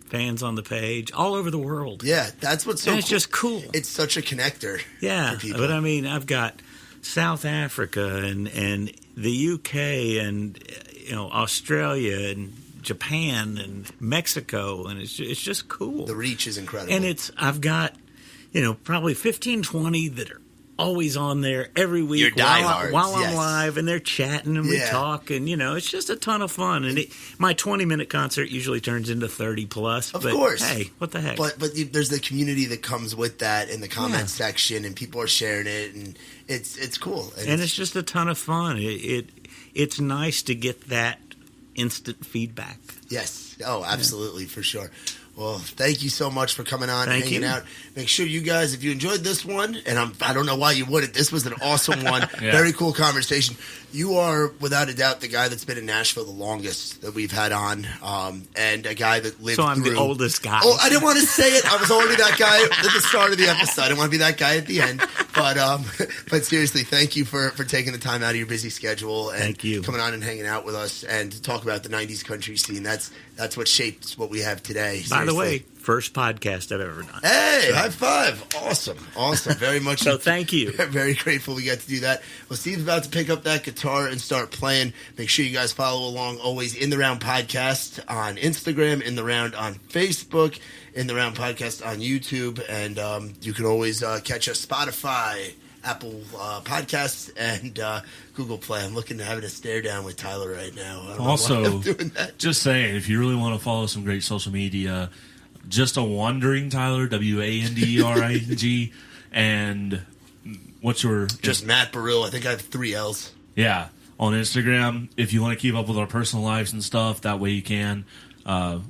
fans on the page all over the world. Yeah, that's what's so and it's cool. just cool. It's such a connector. Yeah, for people. but I mean, I've got South Africa and the UK and Australia and Japan and Mexico, and it's just cool. The reach is incredible. And I've got probably 15, 20 that are always on there every week Your diehards, while I'm yes. live, and they're chatting and we Yeah. talk, and it's just a ton of fun. And my 20-minute concert usually turns into 30 plus. Of but course. Hey, what the heck? But there's the community that comes with that in the comment section, and people are sharing it, and it's cool. And it's just a ton of fun. It's nice to get that instant feedback. Yes. Oh, absolutely, for sure. Well, thank you so much for coming on and Thank hanging you. out. Make sure you guys, if you enjoyed this one, and I don't know why you wouldn't, this was an awesome one. Yeah. Very cool conversation. You are, without a doubt, the guy that's been in Nashville the longest that we've had on, and a guy that lived So I'm through... the oldest guy. Oh, I didn't want to say it. I was already that guy at the start of the episode. I didn't want to be that guy at the end. But seriously, thank you for taking the time out of your busy schedule and Thank you. coming on and hanging out with us and to talk about the 90s country scene. That's what shaped what we have today. By the Seriously. way, first podcast I've ever done. Hey, high five. Awesome. Very much. So thank you. Very grateful we got to do that. Well, Steve's about to pick up that guitar and start playing. Make sure you guys follow along. Always In the Round Podcast on Instagram, In the Round on Facebook, In the Round Podcast on YouTube, and you can always catch us Spotify, Apple Podcasts, and Google Play. I'm looking to having a stare down with Tyler right now. I don't know why Also, I'm doing that. just saying, if you really want to follow some great social media, just a wandering Tyler, WANDERING, and what's your Just Matt Burrill. I think I have 3 L's. Yeah, on Instagram. If you want to keep up with our personal lives and stuff, that way you can.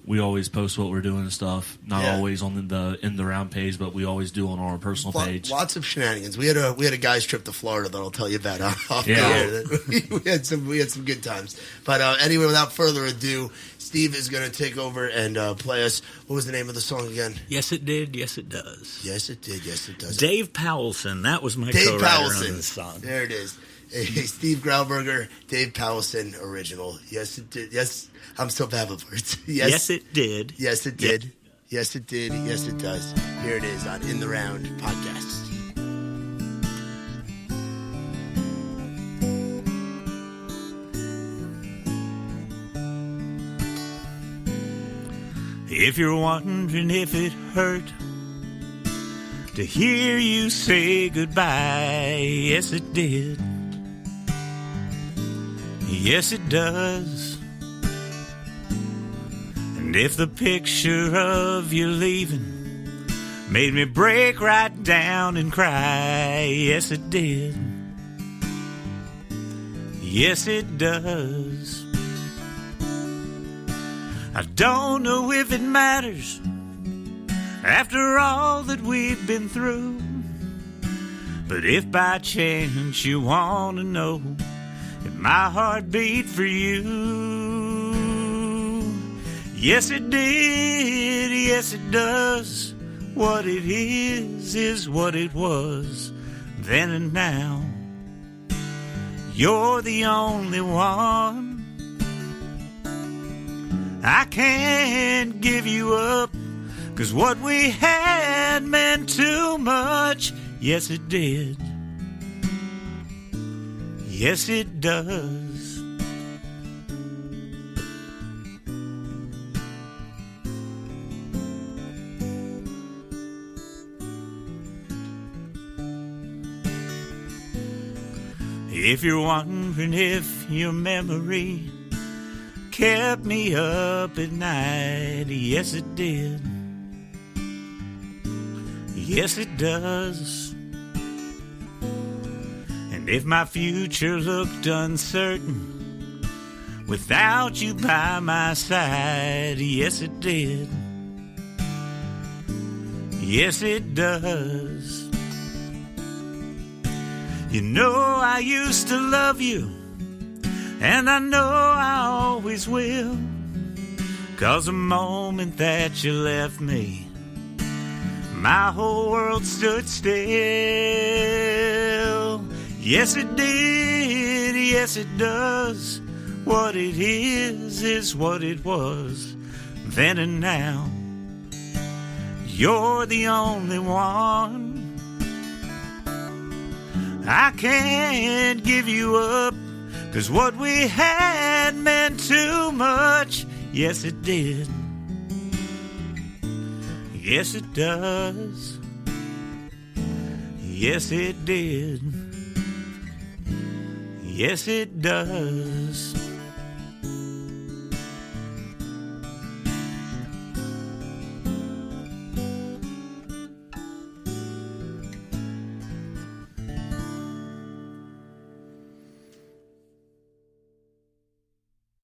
We always post what we're doing and stuff. Not Yeah. always on the In the Round page, but we always do on our personal page. Lots of shenanigans. We had a guy's trip to Florida that I'll tell you about off the Yeah. air. We had some good times. But anyway, without further ado, Steve is going to take over and play us. What was the name of the song again? Yes, it did. Yes, it does. Yes, it did. Yes, it does. Dave Powelson. That was my Dave co-writer on Powelson. this song. There it is. A Steve Grauberger, Dave Powelson original. Yes, it did. Yes, I'm so bad with words. Yes, it did. Yes, it did. Yes, it did. Yes, it does. Here it is on In the Round Podcast. If you're wondering if it hurt to hear you say goodbye, yes, it did. Yes, it does. And if the picture of you leaving made me break right down and cry, yes, it did. Yes, it does. I don't know if it matters after all that we've been through, but if by chance you want to know if my heart beat for you, yes it did, yes it does. What it is what it was then and now. You're the only one. I can't give you up, 'cause what we had meant too much. Yes, it did. Yes, it does. If you're wondering if your memory kept me up at night, yes it did. Yes it does. And if my future looked uncertain without you by my side, yes it did. Yes it does. You know I used to love you, and I know I always will, 'cause the moment that you left me, my whole world stood still. Yes it did, yes it does. What it is what it was then and now. You're the only one. I can't give you up, 'cause what we had meant too much. Yes, it did. Yes, it does. Yes, it did. Yes, it does.